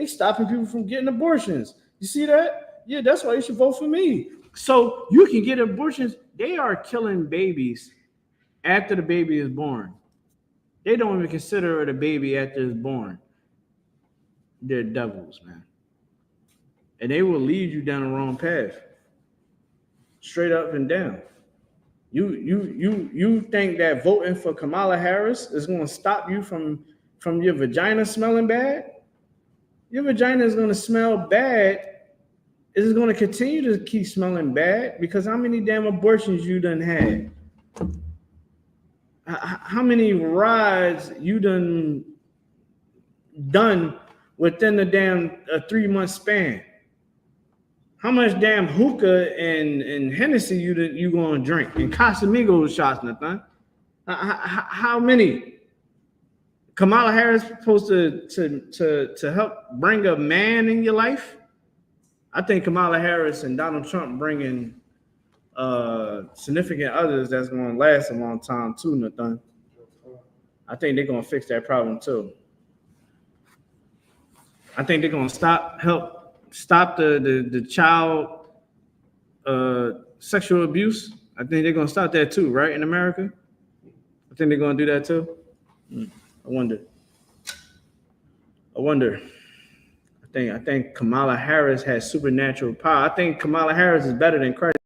S3: stopping people from getting abortions. You see that? Yeah, that's why you should vote for me. So you can get abortions. They are killing babies after the baby is born. They don't even consider it a baby after it's born. They're devils, man. And they will lead you down the wrong path. Straight up and down. You think that voting for Kamala Harris is going to stop you from your vagina smelling bad? Your vagina is going to smell bad. It's going to continue to keep smelling bad because how many damn abortions you done had? How many rides you done within the damn 3-month span? How much damn hookah and Hennessy you gonna drink? And Casamigos shots, Nathan? How many? Kamala Harris supposed to help bring a man in your life? I think Kamala Harris and Donald Trump bringing significant others that's going to last a long time too, Nathan. I think they're going to fix that problem too. I think they're going to stop the child sexual abuse. I think they're going to stop that too, right, in America? I think they're going to do that too. I wonder. I think Kamala Harris has supernatural power. I think Kamala Harris is better than Christ.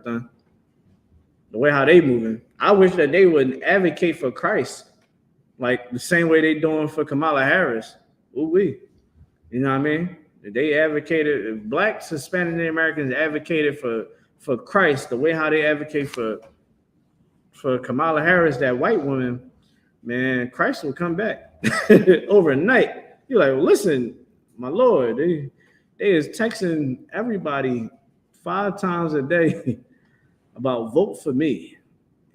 S3: The way how they moving. I wish that they would advocate for Christ like the same way they doing for Kamala Harris. You know what I mean? They advocated, blacks, Hispanic, and Americans advocated for Christ the way how they advocate for Kamala Harris, that white woman. Man, Christ will come back overnight. You're like, well, listen, my Lord, they is texting everybody 5 times a day about vote for me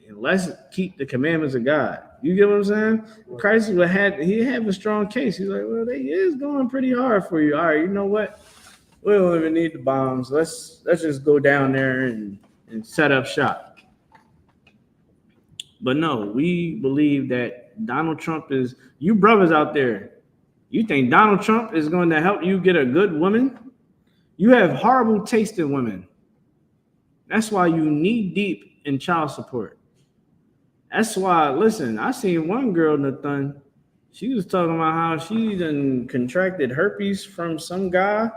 S3: and let's keep the commandments of God. You get what I'm saying? Christ have a strong case. He's like, well, they is going pretty hard for you. All right, you know what? We don't even need the bombs. Let's just go down there and set up shop. But no, we believe that Donald Trump is, you brothers out there, you think Donald Trump is going to help you get a good woman? You have horrible taste in women. That's why you knee deep in child support. That's why, listen, I seen one girl, Nathan, she was talking about how she done contracted herpes from some guy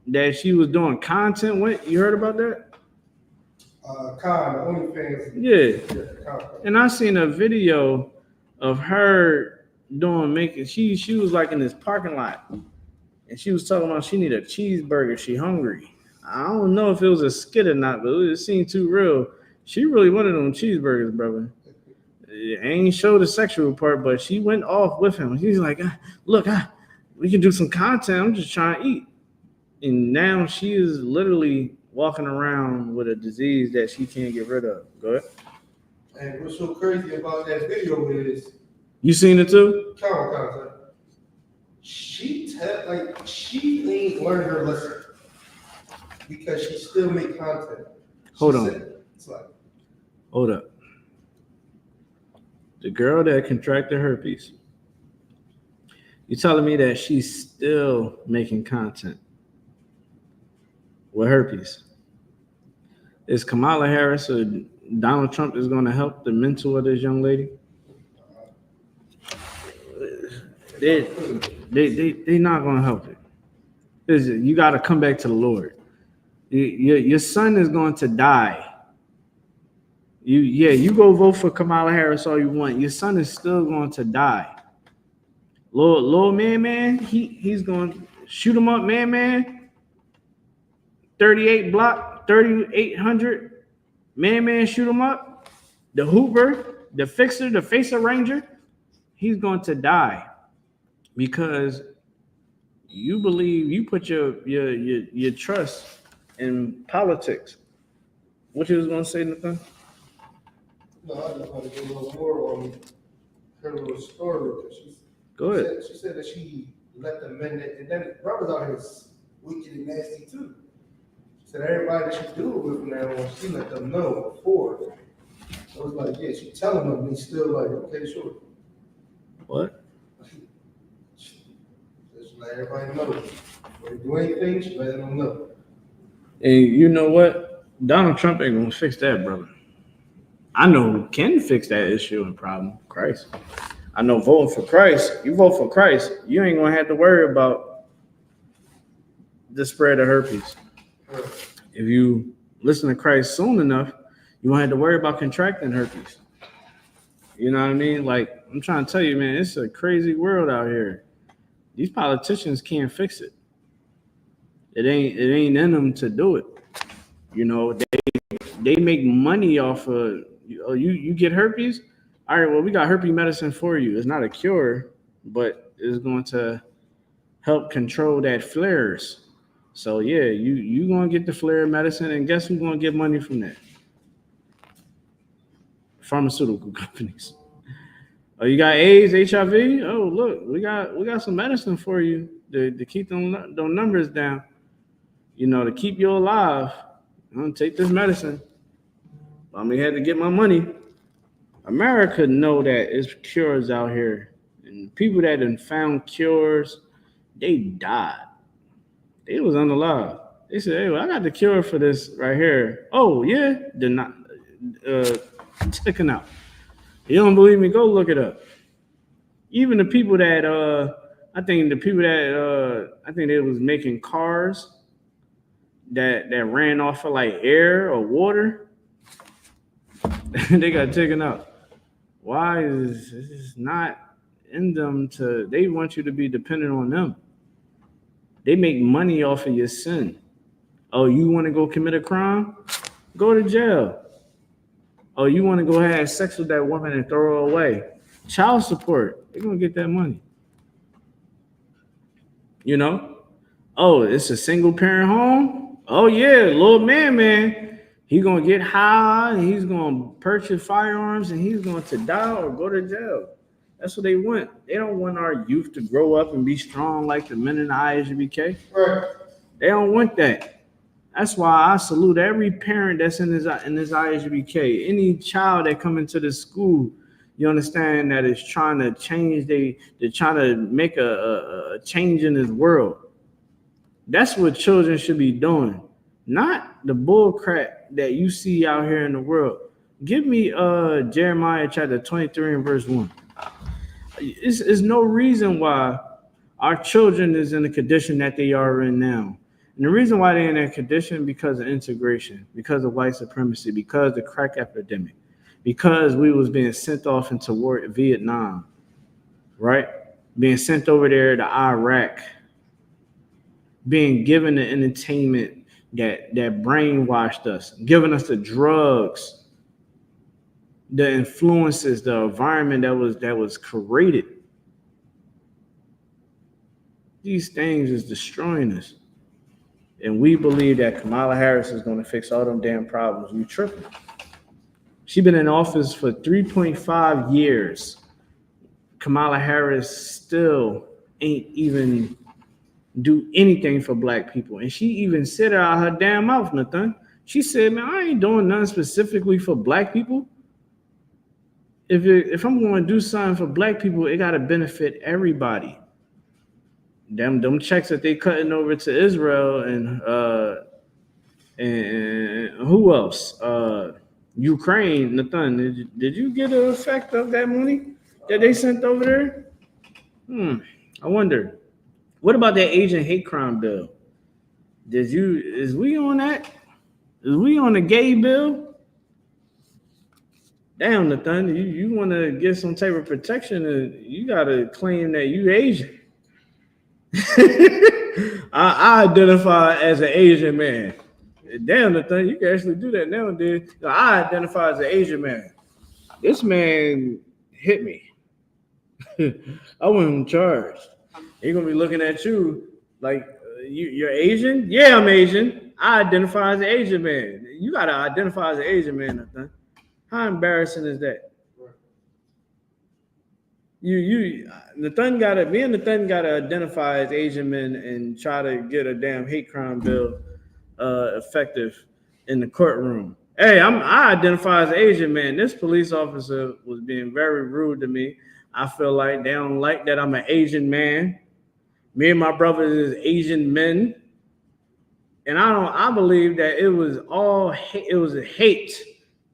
S3: that she was doing content with. You heard about that?
S4: Khan, the OnlyFans.
S3: Yeah. And I seen a video of her she was like in this parking lot, and she was talking about she need a cheeseburger. She hungry. I don't know if it was a skit or not, but it seemed too real. She really wanted them cheeseburgers, brother. It ain't show the sexual part, but she went off with him. He's like, look, we can do some content. I'm just trying to eat. And now she is literally walking around with a disease that she can't get rid of. Go ahead.
S4: And what's so crazy about that video is,
S3: you seen it too?
S4: Content. She ain't learned her lesson because she still make content.
S3: Hold up. The girl that contracted herpes, you telling me that she's still making content with herpes? Is Kamala Harris or Donald Trump is going to help the mental of this young lady? They not going to help it. You got to come back to the Lord. Your son is going to die. You go vote for Kamala Harris all you want. Your son is still going to die. Little man, he's going to shoot him up, man. 38 block, 3800. Man, shoot him up. The Hooper, the Fixer, the Facer Ranger, he's going to die because you believe you put your trust in politics. What you was going to say, Nathan?
S4: No, I just want to get a little more on her little story.
S3: Go ahead.
S4: She said that she let the men, and then brothers out here is wicked and nasty too. She said everybody that she do it with from now on, she let them know before. I was like, yeah, she telling them, and he's still like, okay, sure.
S3: What?
S4: Just let everybody know. When they do anything, she letting them know.
S3: And you know what? Donald Trump ain't gonna fix that, brother. I know who can fix that issue and problem. Christ. I know voting for Christ. You vote for Christ, you ain't gonna have to worry about the spread of herpes. If you listen to Christ soon enough, you won't have to worry about contracting herpes. You know what I mean? Like, I'm trying to tell you, man, it's a crazy world out here. These politicians can't fix it. It ain't in them to do it. You know, they make money off of you get herpes. All right, well, we got herpes medicine for you. It's not a cure, but it's going to help control that flares. So yeah, you gonna get the flare medicine, and guess who's gonna get money from that? Pharmaceutical companies. Oh, you got AIDS, HIV? Oh, look, we got some medicine for you to keep those numbers down. You know, to keep you alive. I'm gonna take this medicine. I mean, had to get my money. America know that it's cures out here, and people that have found cures, they died. They was unalive. They said, "Hey, well, I got the cure for this right here." Oh yeah, they're not checking out. You don't believe me? Go look it up. Even the people that I think they was making cars that ran off of like air or water. They got taken out. Why is this not in them to? They want you to be dependent on them. They make money off of your sin. Oh, you want to go commit a crime? Go to jail. Oh, you want to go have sex with that woman and throw her away? Child support. They're going to get that money. You know? Oh, it's a single parent home? Oh, yeah, little man. He's going to get high and he's going to purchase firearms and he's going to die or go to jail. That's what they want. They don't want our youth to grow up and be strong like the men in the I.S.U.P.K.
S4: Right.
S3: They don't want that. That's why I salute every parent that's in this I.S.U.P.K. Any child that come into this school, you understand that is trying to change. They're trying to make a change in this world. That's what children should be doing, not the bull crap that you see out here in the world. Give me Jeremiah chapter 23 and verse 1. It's no reason why our children is in the condition that they are in now. And the reason why they're in that condition, because of integration, because of white supremacy, because of the crack epidemic, because we was being sent off into war in Vietnam, right? Being sent over there to Iraq, being given the entertainment that brainwashed us, giving us the drugs, the influences, the environment that was created. These things is destroying us. And we believe that Kamala Harris is going to fix all them damn problems. You tripping. She's been in office for 3.5 years. Kamala Harris still ain't even do anything for black people. And she even said it out her damn mouth, Nathan. She said, man, I ain't doing nothing specifically for black people. If I'm going to do something for black people, it got to benefit everybody. Them checks that they cutting over to Israel and who else? Ukraine, Nathan. Did you get an effect of that money that they sent over there? I wonder. What about that Asian hate crime bill? Is we on that? Is we on the gay bill? Damn, Nathan, you want to get some type of protection, you got to claim that you Asian. I identify as an Asian man. Damn, Nathan, you can actually do that nowadays. I identify as an Asian man. This man hit me. I wasn't charged. He's going to be looking at you like, you're Asian? Yeah, I'm Asian. I identify as an Asian man. You got to identify as an Asian man, Nathan. How embarrassing is that? Nathan gotta identify as Asian men and try to get a damn hate crime bill effective in the courtroom. Hey, I identify as an Asian man. This police officer was being very rude to me. I feel like they don't like that I'm an Asian man. Me and my brothers is Asian men. And I believe that it was a hate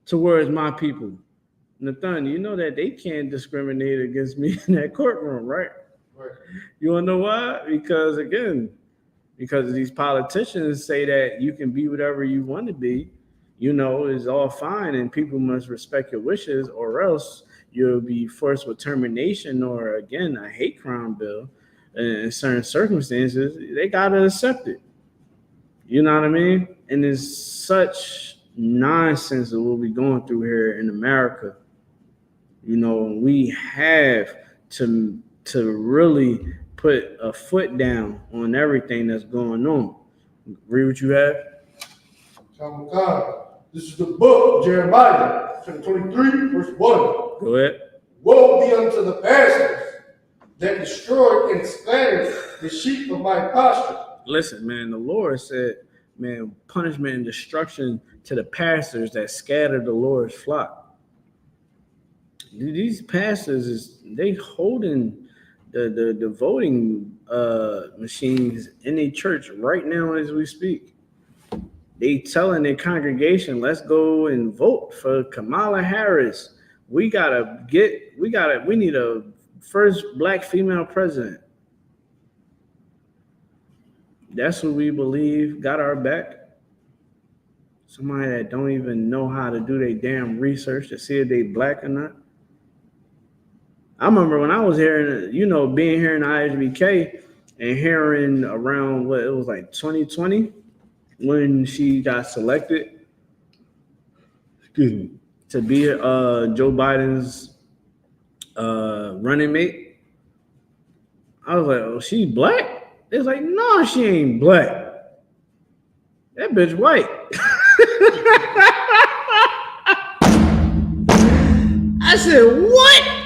S3: towards my people. Nathan, you know that they can't discriminate against me in that courtroom, right? Right. You want to know why? Because these politicians say that you can be whatever you want to be, is all fine, and people must respect your wishes, or else you'll be forced with termination or, again, a hate crime bill. In certain circumstances, they got to accept it. You know what I mean? And it's such nonsense that we'll be going through here in America. We have to really put a foot down on everything that's going on. Read what you have.
S4: This is the book of Jeremiah, chapter 23, verse 1.
S3: Go ahead.
S4: Woe be unto the pastors that destroyed and scattered the sheep of my pasture.
S3: Listen, man, the Lord said, man, punishment and destruction to the pastors that scattered the Lord's flock. These pastors they holding the voting machines in a church right now as we speak. They telling their congregation, let's go and vote for Kamala Harris. We need a first black female president. That's what we believe got our back. Somebody that don't even know how to do their damn research to see if they black or not. I remember when I was hearing, being here in I.S.U.P.K and hearing around what it was like 2020 when she got selected, to be Joe Biden's running mate. I was like, oh, she black? It's like, no, she ain't black. That bitch white. I said, what?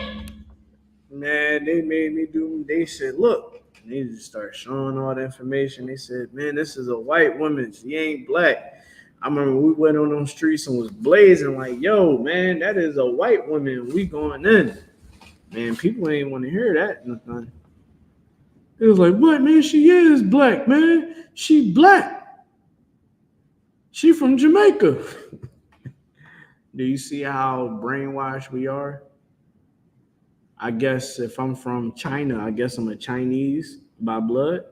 S3: Man, they said, look, they just start showing all the information. They said, man, this is a white woman. She ain't black. I remember we went on those streets and was blazing like, yo, man, that is a white woman. We going in. Man, people ain't want to hear that. Nothing. It was like, what, man? She is black, man. She black. She from Jamaica. Do you see how brainwashed we are? I guess if I'm from China, I guess I'm a Chinese by blood.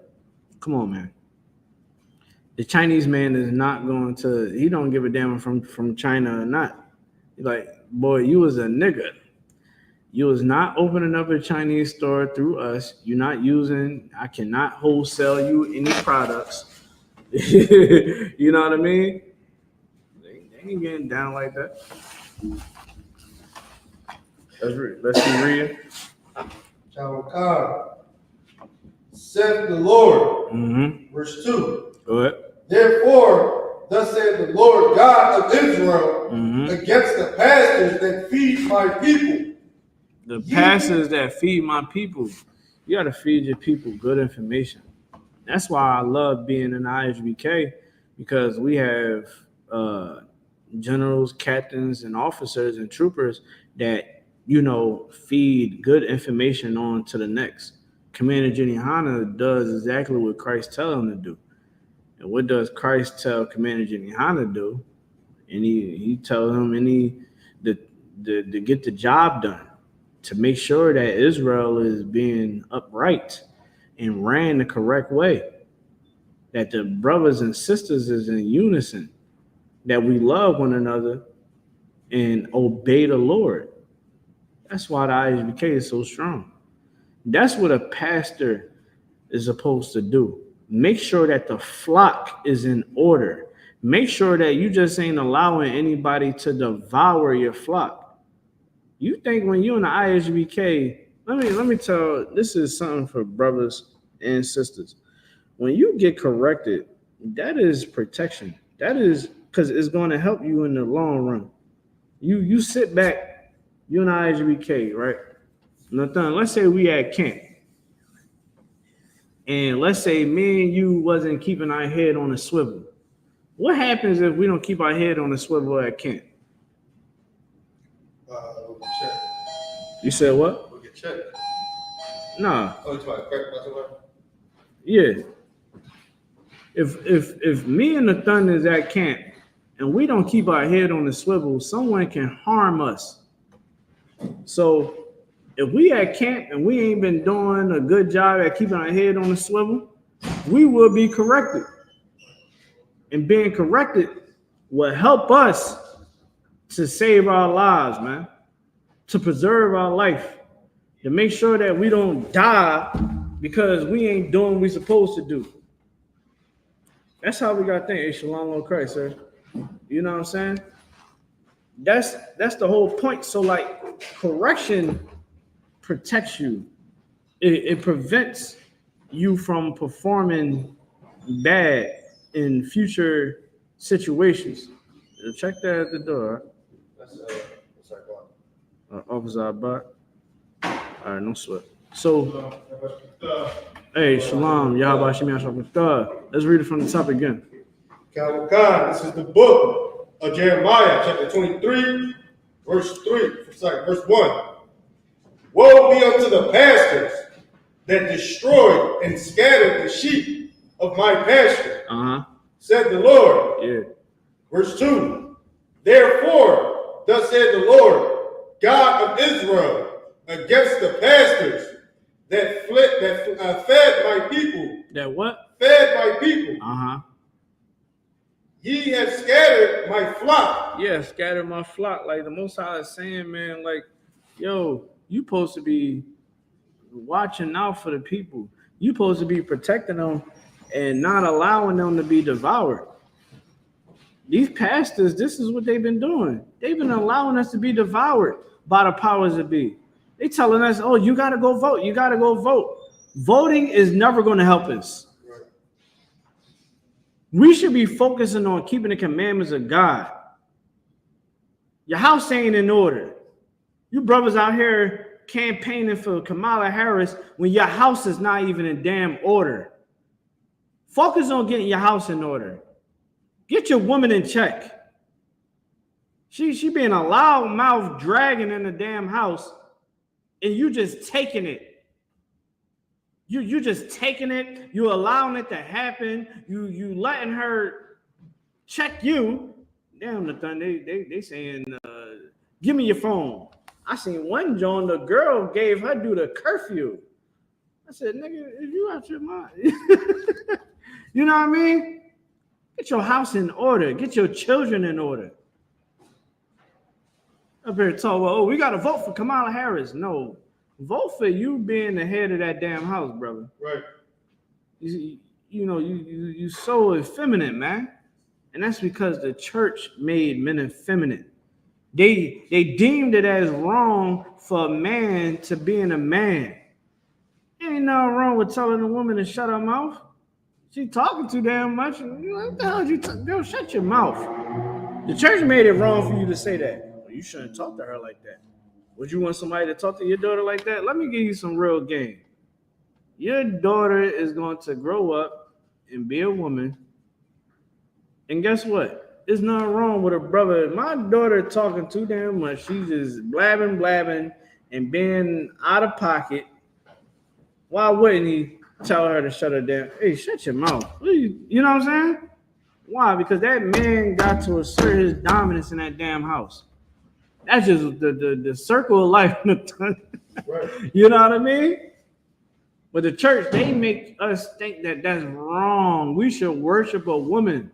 S3: Come on, man. The Chinese man is not going to, he don't give a damn from China or not. He's like, boy, you was a nigga. You was not opening up a Chinese store through us. You're not using, I cannot wholesale you any products. You know what I mean? They ain't getting down like that. Let's be real.
S4: YAHWAH. Said the Lord, verse 2.
S3: Go ahead.
S4: Therefore, thus said the Lord God of Israel, against the pastors that feed my people.
S3: The pastors that feed my people. You got to feed your people good information. That's why I love being in the I.S.U.P.K, because we have generals, captains, and officers and troopers that, you know, feed good information on to the next. Commander YAHANNA does exactly what Christ tells him to do. And what does Christ tell Commander YAHANNA to do? And he tells him to get the job done, to make sure that Israel is being upright and ran the correct way, that the brothers and sisters is in unison, that we love one another and obey the Lord. That's why the I.S.U.P.K is so strong. That's what a pastor is supposed to do. Make sure that the flock is in order. Make sure that you just ain't allowing anybody to devour your flock. You think when you're in the I.S.U.P.K, let me tell, this is something for brothers and sisters. When you get corrected, that is protection. That is because it's going to help you in the long run. You sit back, you're in the I.S.U.P.K, right? Nothing. Let's say we at camp. And let's say me and you wasn't keeping our head on a swivel. What happens if we don't keep our head on a swivel at camp?
S4: We'll get checked.
S3: You said what?
S4: We'll get checked.
S3: Nah.
S4: Oh, it's about
S3: Yeah. If me and the Thunder is at camp and we don't keep our head on the swivel, someone can harm us. So if we at camp and we ain't been doing a good job at keeping our head on the swivel, we will be corrected. And being corrected will help us to save our lives, man, to preserve our life, to make sure that we don't die because we ain't doing what we supposed to do. That's how we got to think. Hey, shalom, Lord Christ, sir. You know what I'm saying? That's the whole point. So, like, correction protects you. It prevents you from performing bad in future situations. Check that at the door.
S4: That's
S3: Officer Abad. All right, no sweat. So, hey, shalom, YAHUSHUA. Let's read it from the top again.
S4: YAHWAH. This is the book of Jeremiah, chapter 23, verse 1. Woe be unto the pastors that destroyed and scattered the sheep of my pasture, said the Lord.
S3: Yeah.
S4: Verse 2. Therefore, thus said the Lord, God of Israel, against the pastors that fed my people.
S3: That what?
S4: Fed my people. Ye have scattered my flock.
S3: Yeah, scattered my flock. Like the Most High is saying, man, like, yo, you supposed to be watching out for the people. You supposed to be protecting them and not allowing them to be devoured. These pastors, this is what they've been doing. They've been allowing us to be devoured by the powers that be. They telling us, oh, you got to go vote. You got to go vote. Voting is never going to help us. We should be focusing on keeping the commandments of God. Your house ain't in order. You brothers out here campaigning for Kamala Harris when your house is not even in damn order. Focus on getting your house in order. Get your woman in check. She being a loud mouth dragon in the damn house, and you just taking it. You just taking it. You allowing it to happen. You letting her check you. Damn, the thing they saying, give me your phone. I seen one John, the girl gave her dude a curfew. I said, nigga, if you out your mind. You know what I mean? Get your house in order. Get your children in order. Up here talking about, oh, we got to vote for Kamala Harris. No, vote for you being the head of that damn house, brother.
S4: Right.
S3: You so effeminate, man. And that's because the church made men effeminate. They deemed it as wrong for a man to being a man. Ain't nothing wrong with telling a woman to shut her mouth. She talking too damn much. What the hell is you girl, shut your mouth. The church made it wrong for you to say that. Well, you shouldn't talk to her like that. Would you want somebody to talk to your daughter like that? Let me give you some real game. Your daughter is going to grow up and be a woman. And guess what? There's nothing wrong with her brother. My daughter talking too damn much. She's just blabbing, and being out of pocket. Why wouldn't he tell her to shut her down? Hey, shut your mouth. You know what I'm saying? Why? Because that man got to assert his dominance in that damn house. That's just the circle of life.
S4: Right.
S3: You know what I mean? But the church, they make us think that that's wrong. We should worship a woman.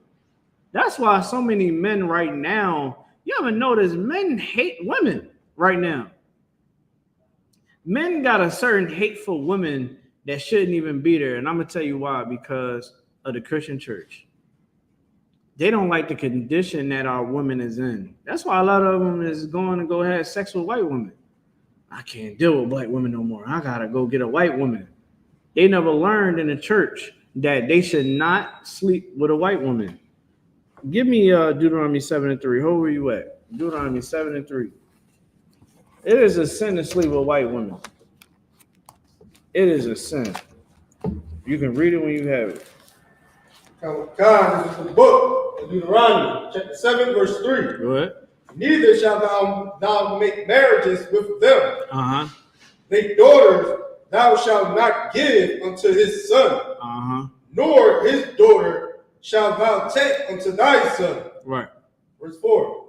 S3: That's why so many men right now, you ever notice men hate women right now. Men got a certain hate for women that shouldn't even be there. And I'm going to tell you why, because of the Christian church. They don't like the condition that our woman is in. That's why a lot of them is going to go have sex with white women. I can't deal with black women no more. I got to go get a white woman. They never learned in the church that they should not sleep with a white woman. Give me Deuteronomy 7:3. Who were you at? Deuteronomy 7:3. It is a sin to sleep with white women. It is a sin. You can read it when you have it.
S4: God, this is the book of Deuteronomy, chapter 7, verse 3.
S3: Go ahead.
S4: Neither shalt thou make marriages with them.
S3: Uh-huh.
S4: Their daughters thou shalt not give unto his son,
S3: Uh-huh.
S4: nor his daughter shalt thou take unto thy son.
S3: Right.
S4: Verse 4.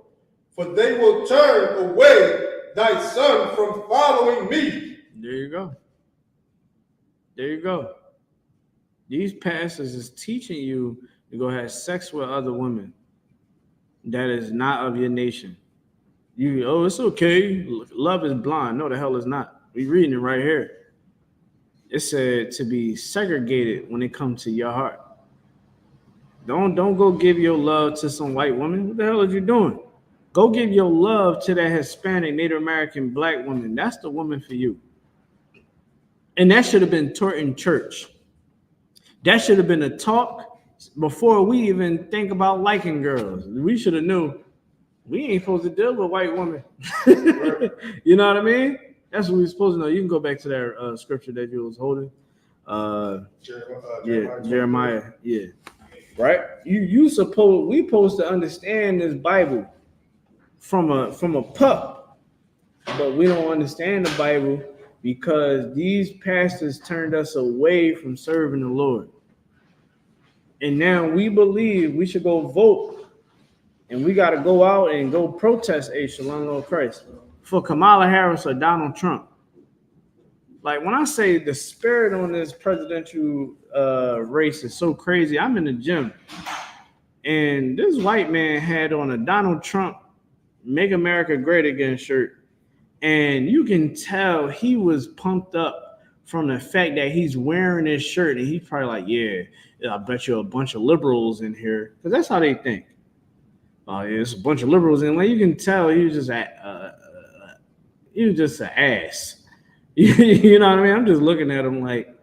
S4: For they will turn away thy son from following me.
S3: There you go. There you go. These pastors is teaching you to go have sex with other women that is not of your nation. It's okay. Love is blind. No, the hell is not. We reading it right here. It said to be segregated when it comes to your heart. Don't go give your love to some white woman. What the hell are you doing? Go give your love to that Hispanic, Native American, black woman. That's the woman for you. And that should have been taught in church. That should have been a talk before we even think about liking girls. We should have knew we ain't supposed to deal with white women. You know what I mean? That's what we're supposed to know. You can go back to that scripture that you was holding. Jeremiah. Yeah. Right? We supposed to understand this Bible from a pup, but we don't understand the Bible because these pastors turned us away from serving the Lord. And now we believe we should go vote and we got to go out and go protest Shalom Lord Christ for Kamala Harris or Donald Trump. Like when I say the spirit on this presidential race is so crazy, I'm in the gym and this white man had on a Donald Trump Make America Great Again shirt. And you can tell he was pumped up from the fact that he's wearing this shirt. And he's probably like, yeah, I bet you a bunch of liberals in here. Because that's how they think. Oh, yeah, it's a bunch of liberals in. Like you can tell he was just an ass. You know what I mean? I'm just looking at him like,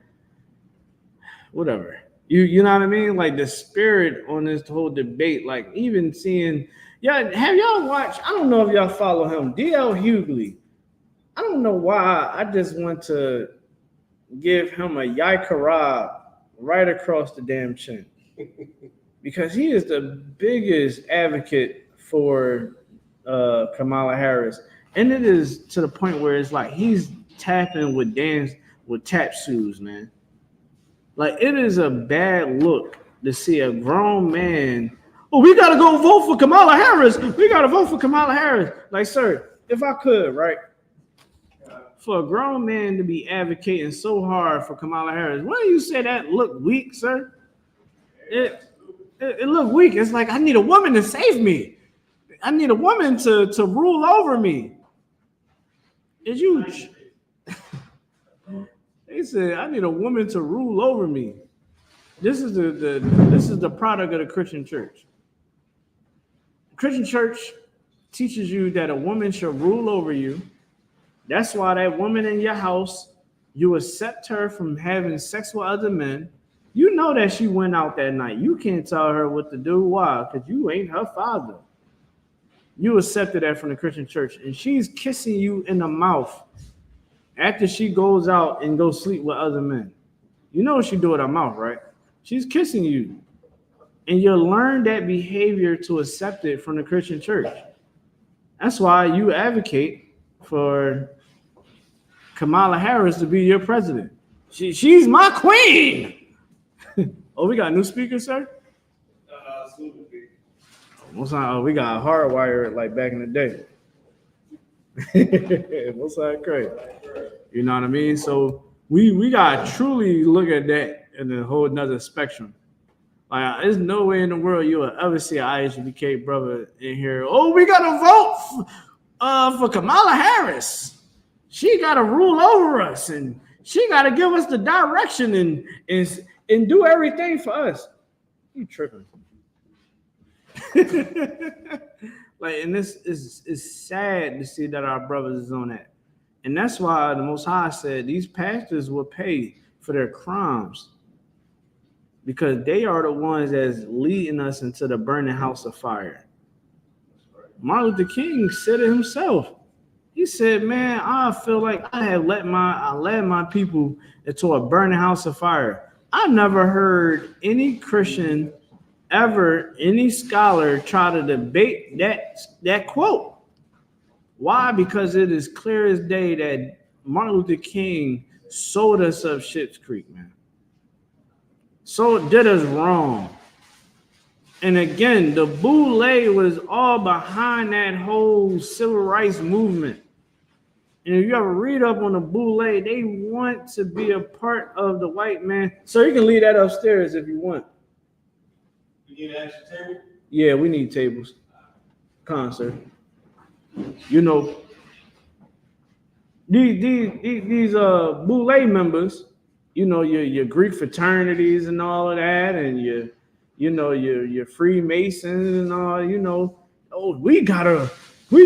S3: whatever. You know what I mean? Like the spirit on this whole debate, like even seeing, have y'all watched? I don't know if y'all follow him, D.L. Hughley. I don't know why. I just want to give him a YAHUSHUA right across the damn chin because he is the biggest advocate for Kamala Harris, and it is to the point where it's like he's tapping with tap shoes, man. Like it is a bad look to see a grown man. Oh, we gotta go vote for Kamala Harris. We gotta vote for Kamala Harris. Like, sir, if I could, right? For a grown man to be advocating so hard for Kamala Harris, why do you say that look weak, sir? it looked weak. It's like, I need a woman to save me. I need a woman to rule over me. Is you? They said, I need a woman to rule over me. This is the product of the Christian church. The Christian church teaches you that a woman should rule over you. That's why that woman in your house, you accept her from having sex with other men. You know that she went out that night. You can't tell her what to do. Why? Because you ain't her father. You accepted that from the Christian church. And she's kissing you in the mouth after she goes out and goes sleep with other men. You know what she do with her mouth, right? She's kissing you. And you learn that behavior to accept it from the Christian church. That's why you advocate for Kamala Harris to be your president. She's my queen. Oh, we got a new speaker, sir? What's on? We got a hardwire like back in the day. What's that crazy? You know what I mean? So we gotta truly look at that in a whole nother spectrum. Like, there's no way in the world you will ever see an I.S.U.P.K brother in here. Oh, we gotta vote for Kamala Harris. She gotta rule over us, and she gotta give us the direction and do everything for us. You tripping? Like, and this is sad to see that our brothers is on that. And that's why the Most High said these pastors will pay for their crimes, because they are the ones that's leading us into the burning house of fire. Martin Luther King said it himself. He said, man, I feel like I led my people into a burning house of fire. I've never heard any Christian ever, any scholar try to debate that quote. Why? Because it is clear as day that Martin Luther King sold us up Shit's Creek, man. So did us wrong. And again, the B.O.W was all behind that whole civil rights movement. And if you ever read up on the B.O.W, they want to be a part of the white man. So you can leave that upstairs if you want.
S4: You need an extra table?
S3: Yeah, we need tables. Concert. You know, these B.O.W members, you know, your Greek fraternities and all of that, and your Freemasons and all, you know, oh, we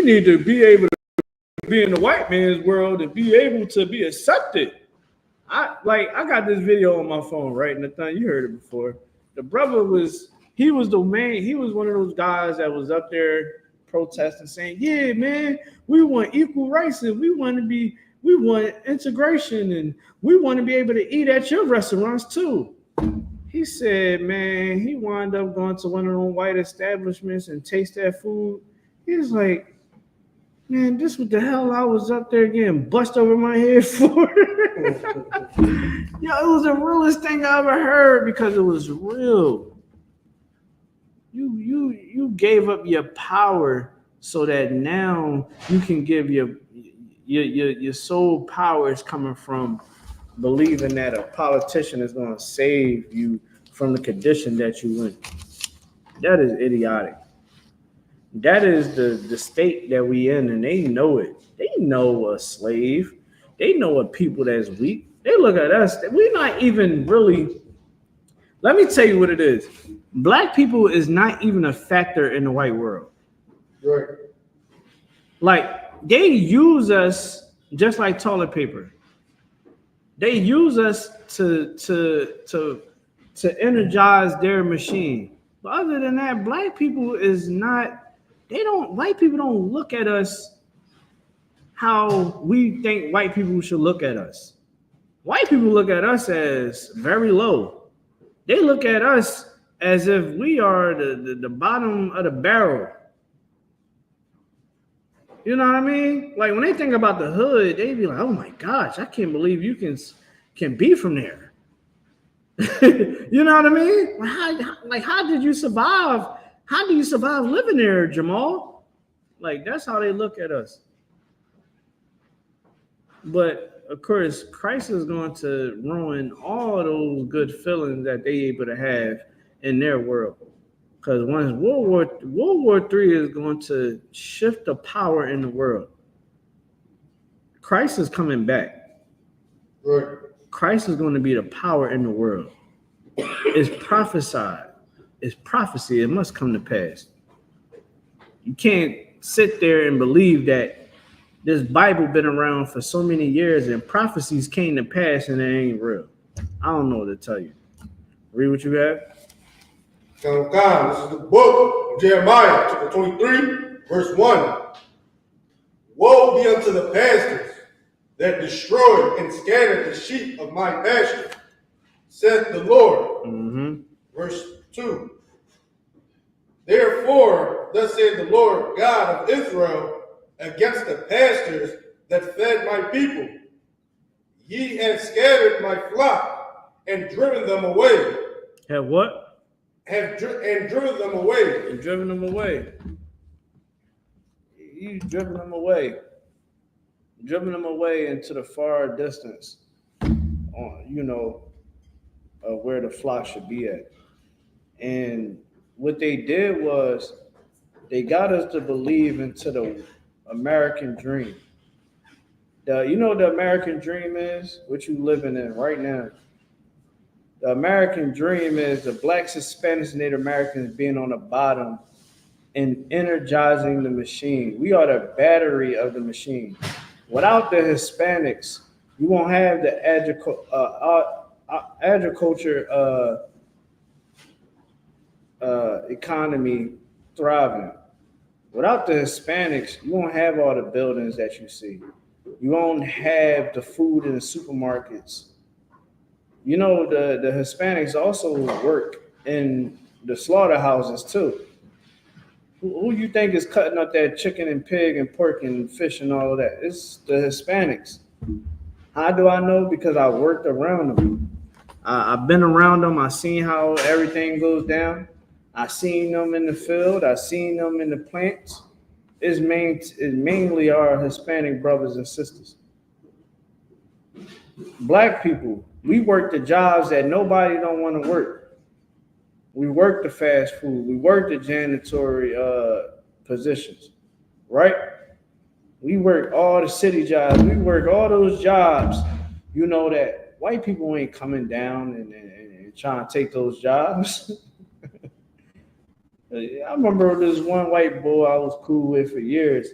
S3: need to be able to be in the white man's world and be able to be accepted. I got this video on my phone, right? Nathan, you heard it before. The brother was one of those guys that was up there protesting, saying, yeah, man, we want equal rights, and we want integration, and we want to be able to eat at your restaurants too. He said, man, he wound up going to one of those white establishments and taste that food. He was like, man, this what the hell I was up there getting bust over my head for. Yo, it was the realest thing I ever heard, because it was real. You gave up your power so that now you can give your soul power is coming from believing that a politician is going to save you from the condition that you in. That is idiotic. That is the state that we in, and they know it. They know a slave. They know a people that's weak. They look at us. We're not even really. Let me tell you what it is. Black people is not even a factor in the white world.
S4: Right.
S3: Like, they use us just like toilet paper. They use us to energize their machine. But other than that, black people is not. White people don't look at us how we think white people should look at us. White people look at us as very low. They look at us as if we are the bottom of the barrel. You know what I mean? Like, when they think about the hood, they be like, oh my gosh, I can't believe you can be from there. You know what I mean? How did you survive? How do you survive living there, Jamal? Like, that's how they look at us. But of course, Christ is going to ruin all those good feelings that they able to have in their world. Because once World War III is going to shift the power in the world. Christ is coming back.
S4: Right.
S3: Christ is going to be the power in the world. It's prophesied. It's prophecy. It must come to pass. You can't sit there and believe that this Bible been around for so many years and prophecies came to pass and it ain't real. I don't know what to tell you. Read what you have.
S4: God, this is the book of Jeremiah, chapter 23, verse 1. Woe be unto the pastors that destroyed and scattered the sheep of my pasture, saith the Lord. Verse 2. Therefore, thus saith the Lord God of Israel against the pastors that fed my people. Ye have scattered my flock and driven them away.
S3: Have what?
S4: Driven them away.
S3: And driven them away. You driven them away. Driven them away into the far distance. Where the flock should be at. And what they did was they got us to believe into the American dream. What the American dream is? What you living in right now. The American dream is the blacks, Hispanics, and Native Americans being on the bottom and energizing the machine. We are the battery of the machine. Without the Hispanics, you won't have the agriculture economy thriving. Without the Hispanics, you won't have all the buildings that you see. You won't have the food in the supermarkets. The Hispanics also work in the slaughterhouses too. Who you think is cutting up that chicken and pig and pork and fish and all of that? It's the Hispanics. How do I know? Because I worked around them. I've been around them. I've seen how everything goes down. I've seen them in the field. I've seen them in the plants. It's mainly our Hispanic brothers and sisters. Black people, we work the jobs that nobody don't want to work. We work the fast food. We work the janitorial positions, right? We work all the city jobs. We work all those jobs. You know that white people ain't coming down and trying to take those jobs. I remember this one white boy I was cool with for years.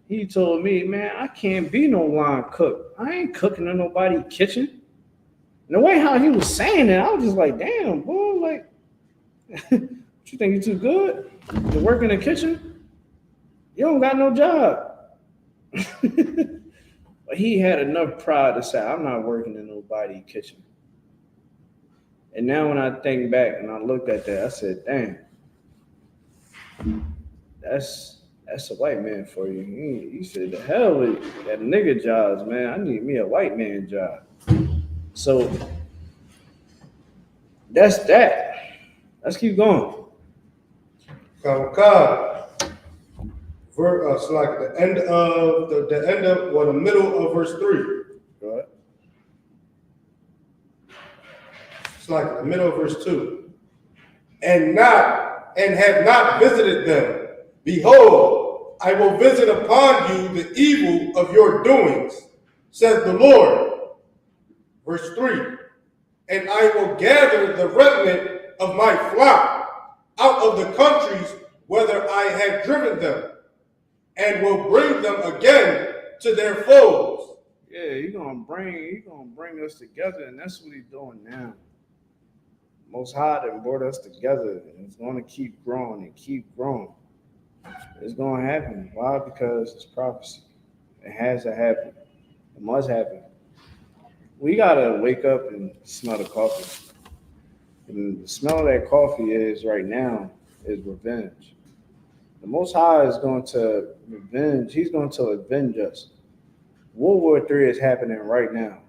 S3: He told me, man, I can't be no line cook. I ain't cooking in nobody's kitchen. And the way how he was saying it, I was just like, damn, boy, like, you think you too good to work in the kitchen? You don't got no job. But he had enough pride to say, I'm not working in nobody's kitchen. And now when I think back and I looked at that, I said, damn, that's a white man for you. He said, the hell with that nigga jobs, man. I need me a white man job. So that's that. Let's keep going.
S4: It's like the end of the middle of verse 3.
S3: Go ahead.
S4: It's like the middle of verse 2. And have not visited them. Behold, I will visit upon you the evil of your doings, says the Lord. Verse 3. And I will gather the remnant of my flock out of the countries whither I have driven them, and will bring them again to their folds.
S3: Yeah, he's gonna bring us together, and that's what he's doing now. Most High done brought us together, and it's gonna keep growing and keep growing. It's gonna happen. Why? Because it's prophecy. It has to happen. It must happen. We gotta wake up and smell the coffee. And the smell of that coffee is right now is revenge. The Most High is going to revenge. He's going to avenge us. World War III is happening right now.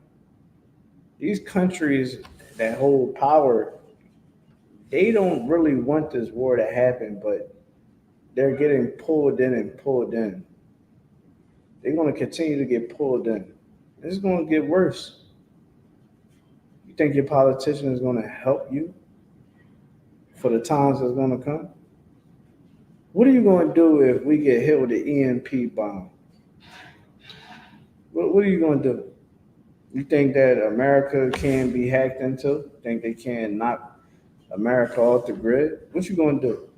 S3: These countries that hold power, they don't really want this war to happen, but they're getting pulled in and pulled in. They're going to continue to get pulled in. It's going to get worse. You think your politician is going to help you for the times that's going to come? What are you going to do if we get hit with an EMP bomb? What are you going to do? You think that America can be hacked into? Think they can knock America off the grid? What you going to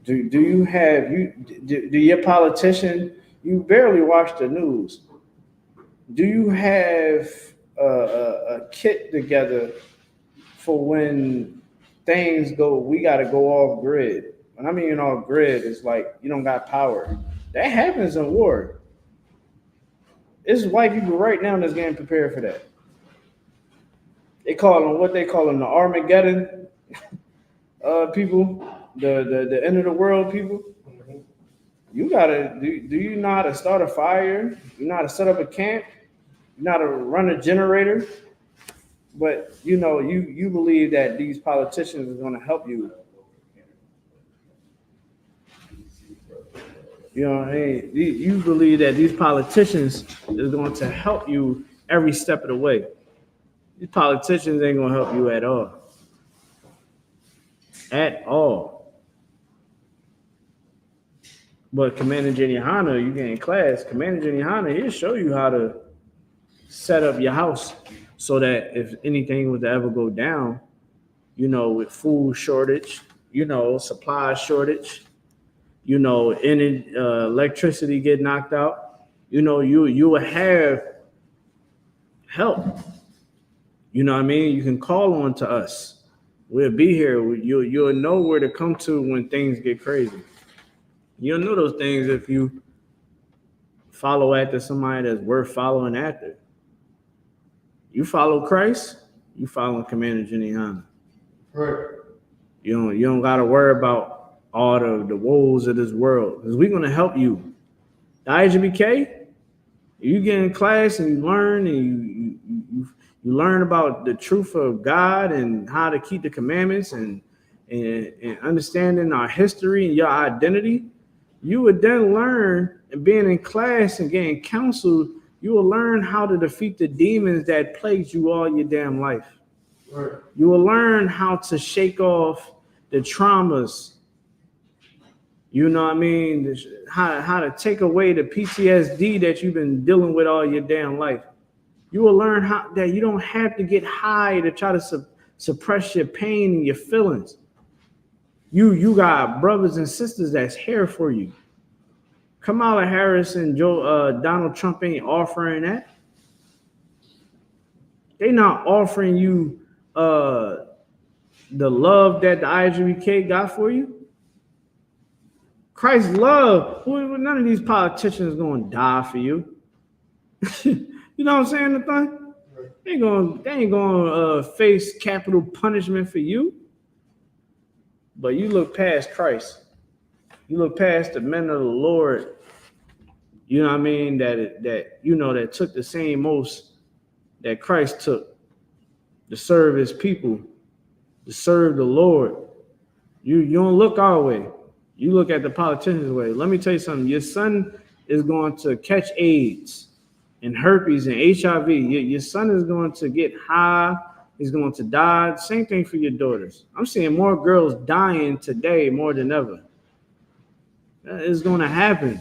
S3: do? Do you have do your politician? You barely watch the news. Do you have a kit together for when things go? We got to go off grid. When I mean off grid, it's like you don't got power. That happens in war. It's white people right now that's getting prepared for that. They call them what they call them, the Armageddon people, the end of the world people. You gotta do you know how to start a fire? You know how to set up a camp? You know how to run a generator? But you know, you believe that these politicians are gonna help you. You know what I mean? You believe that these politicians is going to help you every step of the way. These politicians ain't gonna help you at all. At all. But Commander YAHANNA, you get in class, Commander YAHANNA, he'll show you how to set up your house so that if anything was to ever go down, you know, with food shortage, you know, supply shortage, you know, electricity get knocked out, you know, you will have help. You know what I mean? You can call on to us. We'll be here. You'll know where to come to when things get crazy. You'll know those things if you follow after somebody that's worth following after. You follow Christ, you follow Commander YAHANNA. Right. You don't gotta worry about all the woes of this world, because we're gonna help you. The I.S.U.P.K, you get in class and you learn and you learn about the truth of God and how to keep the commandments and understanding our history and your identity. You would then learn, and being in class and getting counseled, you will learn how to defeat the demons that plagued you all your damn life. Right. You will learn how to shake off the traumas. You know what I mean? How to take away the PTSD that you've been dealing with all your damn life. You will learn how that you don't have to get high to try to suppress your pain and your feelings. You got brothers and sisters that's here for you. Kamala Harris and Donald Trump ain't offering that. They not offering you the love that the I.S.U.P.K got for you. Christ's love. None of these politicians going to die for you. You know what I'm saying? The thing? They ain't going to face capital punishment for you. But you look past Christ. You look past the men of the Lord. You know what I mean? That took the same oaths that Christ took to serve his people, to serve the Lord. You don't look our way. You look at the politicians' way. Let me tell you something. Your son is going to catch AIDS and herpes and HIV. Your son is going to get high. He's going to die. Same thing for your daughters. I'm seeing more girls dying today more than ever. It's going to happen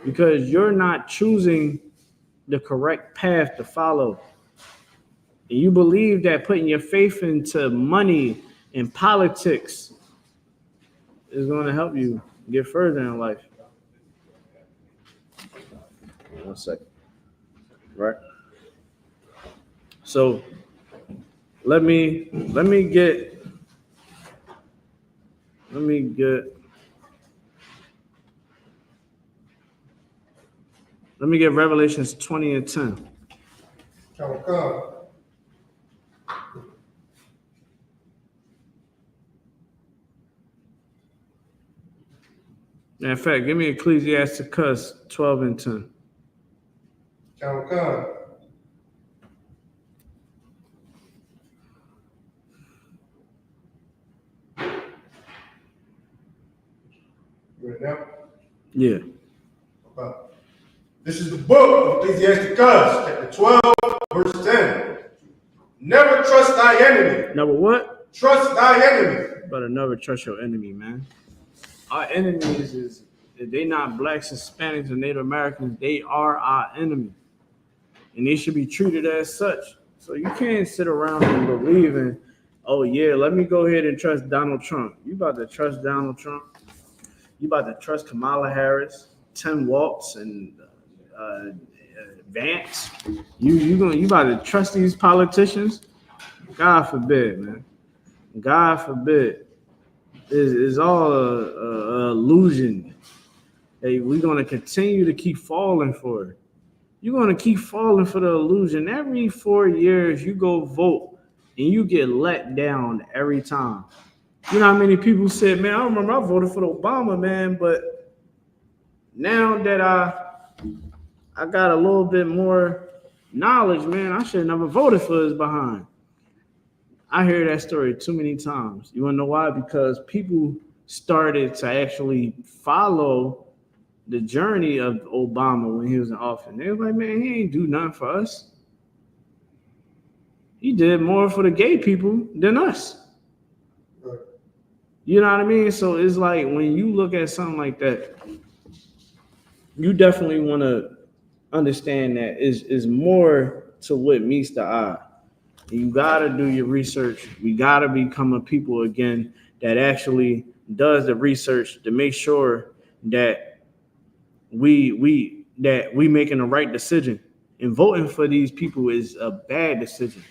S3: because you're not choosing the correct path to follow. And you believe that putting your faith into money and politics is going to help you get further in life. 1 second. Right. So let me get Revelations 20 and 10. In fact, give me Ecclesiasticus 12 and 10.
S4: Right now?
S3: Yeah.
S4: Okay. This is the book of Ecclesiasticus, chapter 12, verse 10. Never trust thy enemy.
S3: Never what?
S4: Trust thy enemy.
S3: better never trust your enemy, man. Our enemies is, if they not blacks, Hispanics, and Native Americans, they are our enemy. And they should be treated as such. So you can't sit around and believe in, oh yeah, let me go ahead and trust Donald Trump. You about to trust Donald Trump? You about to trust Kamala Harris, Tim Walz, and Vance? You about to trust these politicians? God forbid, man. God forbid. It's all a illusion. Hey, we're gonna continue to keep falling for it. You're gonna keep falling for the illusion. Every 4 years, you go vote and you get let down every time. You know how many people said, "Man, I remember I voted for Obama, man, but now that I got a little bit more knowledge, man, I should have never voted for his behind." I hear that story too many times. You wanna know why? Because people started to actually follow the journey of Obama when he was in office. They were like, man, he ain't do nothing for us. He did more for the gay people than us.
S4: Right.
S3: You know what I mean? So it's like when you look at something like that, you definitely want to understand that is more to what meets the eye. You got to do your research. We got to become a people again that actually does the research to make sure that we making the right decision. And voting for these people is a bad decision.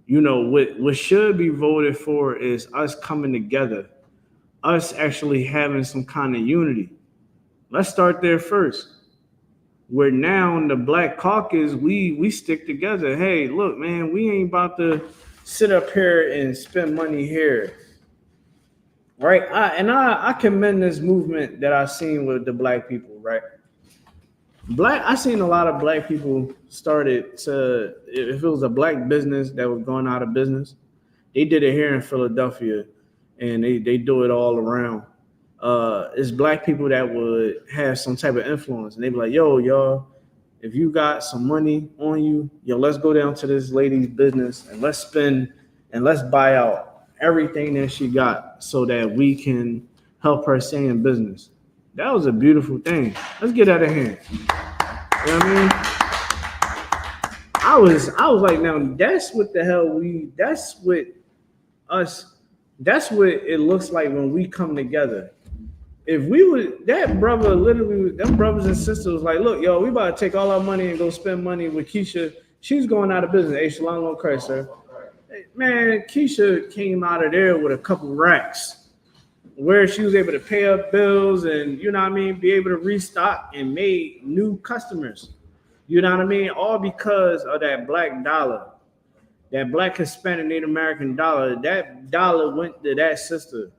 S3: You know, what should be voted for is us coming together, us actually having some kind of unity. Let's start there first. Where now in the Black Caucus, we stick together. Hey, look, man, we ain't about to sit up here and spend money here. Right? I commend this movement that I've seen with the black people, right? I seen a lot of black people started to, if it was a black business that was going out of business, they did it here in Philadelphia, and they do it all around. It's black people that would have some type of influence, and they be like, yo, y'all, if you got some money on you, yo, let's go down to this lady's business and let's spend and let's buy out everything that she got so that we can help her stay in business. That was a beautiful thing. Let's get out of hand. You know what I mean? I was like, now that's what the hell that's what it looks like when we come together. If we would, that brother literally, them brothers and sisters was like, look, yo, we about to take all our money and go spend money with Keisha. She's going out of business. Hey, shalom, Lord Christ, sir. Hey, man, Keisha came out of there with a couple racks where she was able to pay up bills and, you know what I mean, be able to restock and made new customers. You know what I mean? All because of that black dollar, that black Hispanic Native American dollar. That dollar went to that sister.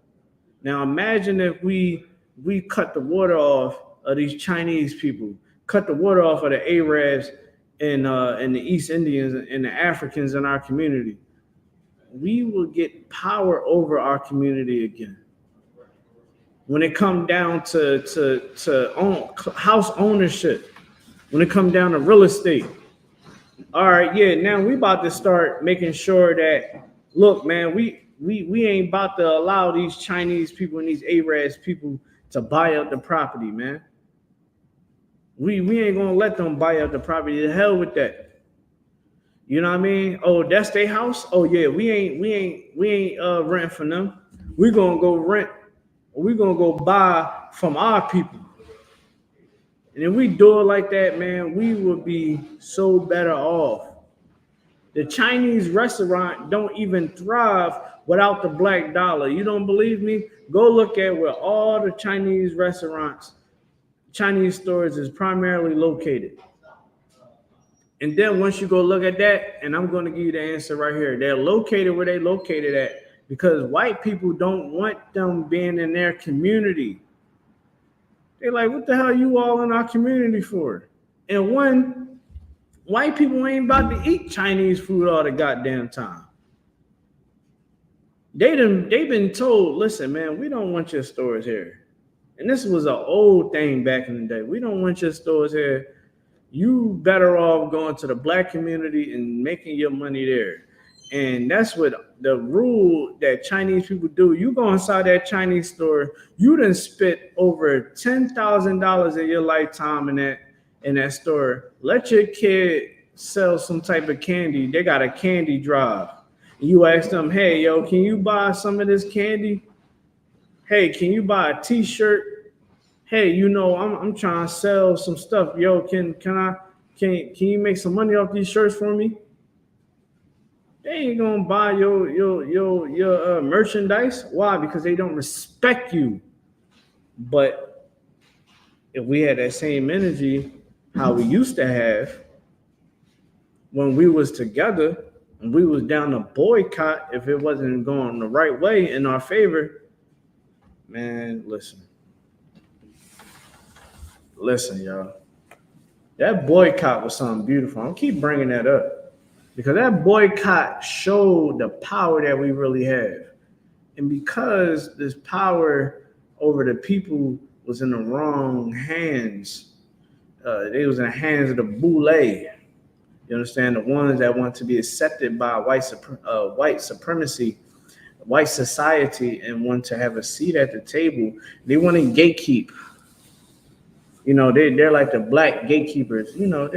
S3: Now imagine if we cut the water off of these Chinese people, cut the water off of the Arabs and the East Indians and the Africans in our community. We will get power over our community again. When it comes down to own, house ownership, when it comes down to real estate. All right, yeah, now we about to start making sure that, look, man, we ain't about to allow these Chinese people and these Arabs people to buy up the property, man. We ain't gonna let them buy up the property. The hell with that. You know what I mean? Oh, that's their house? Oh yeah, we ain't renting from them. We're gonna go rent. We're gonna go buy from our people. And if we do it like that, man, we would be so better off. The Chinese restaurant don't even thrive without the black dollar. You don't believe me? Go look at where all the Chinese restaurants, Chinese stores is primarily located. And then once you go look at that, and I'm going to give you the answer right here. They're located where they're located at because white people don't want them being in their community. They're like, what the hell are you all in our community for? And one, white people ain't about to eat Chinese food all the goddamn time. They've been told, listen, man, we don't want your stores here. And this was an old thing back in the day. We don't want your stores here. You better off going to the black community and making your money there. And that's what the rule that Chinese people do. You go inside that Chinese store, you done spent over $10,000 in your lifetime in that store. Let your kid sell some type of candy. They got a candy drive. You ask them, hey, yo, can you buy some of this candy? Hey, can you buy a t-shirt? Hey, you know, I'm trying to sell some stuff. Yo, can you make some money off these shirts for me? They ain't gonna buy your merchandise. Why? Because they don't respect you. But if we had that same energy, how we used to have when we was together and we was down to boycott if it wasn't going the right way in our favor, man, listen, y'all. That boycott was something beautiful. I'll keep bringing that up. Because that boycott showed the power that we really have. And because this power over the people was in the wrong hands, they was in the hands of the boule. You understand? The ones that want to be accepted by white supremacy, white society, and want to have a seat at the table. They want to gatekeep. You know, they're like the black gatekeepers. You know,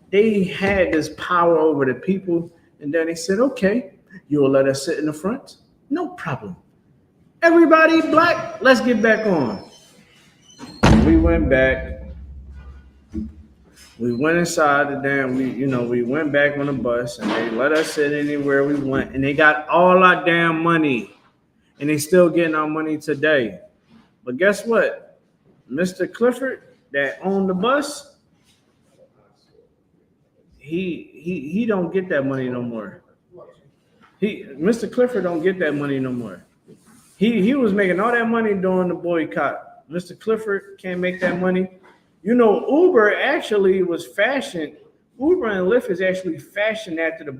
S3: they had this power over the people, and then they said, okay, you'll let us sit in the front? No problem. Everybody black, let's get back on. We went back. We went inside the damn, we went back on the bus, and they let us sit anywhere we went, and they got all our damn money, and they still getting our money today. But guess what? Mr. Clifford that owned the bus, he don't get that money no more. Mr. Clifford don't get that money no more. He was making all that money during the boycott. Mr. Clifford can't make that money. You know, Uber actually was fashioned. Uber and Lyft is actually fashioned after the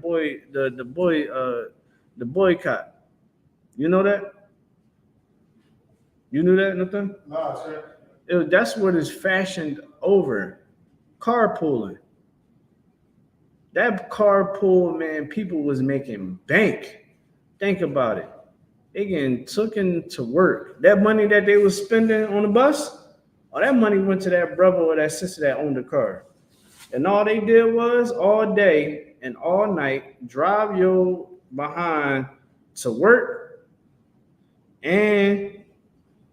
S3: boycott. You know that? You knew that, Nathan?
S4: No, sir.
S3: That's what is fashioned over. Carpooling. That carpool, man, people was making bank. Think about it. They getting taken to work. That money that they was spending on the bus, all that money went to that brother or that sister that owned the car. And all they did was all day and all night drive your behind to work and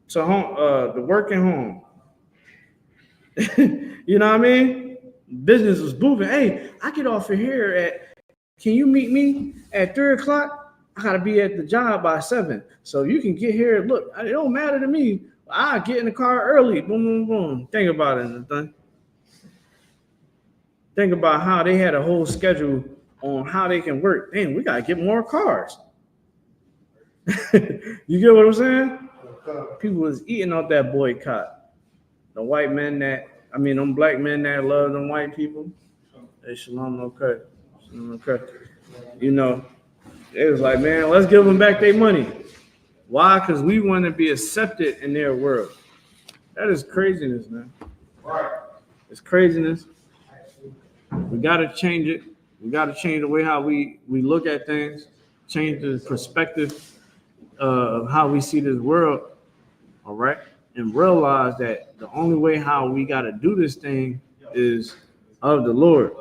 S3: to home, to work and home. You know what I mean? Business was booming. Hey, I get off of here can you meet me at 3 o'clock? I gotta be at the job by 7. So you can get here. Look, it don't matter to me. I get in the car early. Boom, boom, boom. Think about it, Nathan. Think about how they had a whole schedule on how they can work. Damn, we gotta get more cars. You get what I'm saying? People was eating off that boycott. The white men them black men that love them white people. Hey, shalom, okay. Shalom, okay. You know, it was like, man, let's give them back their money. Why? Because we want to be accepted in their world. That is craziness, man.
S4: Right.
S3: It's craziness. We got to change it. We got to change the way how we look at things, change the perspective of how we see this world, all right? And realize that the only way how we got to do this thing is of the Lord.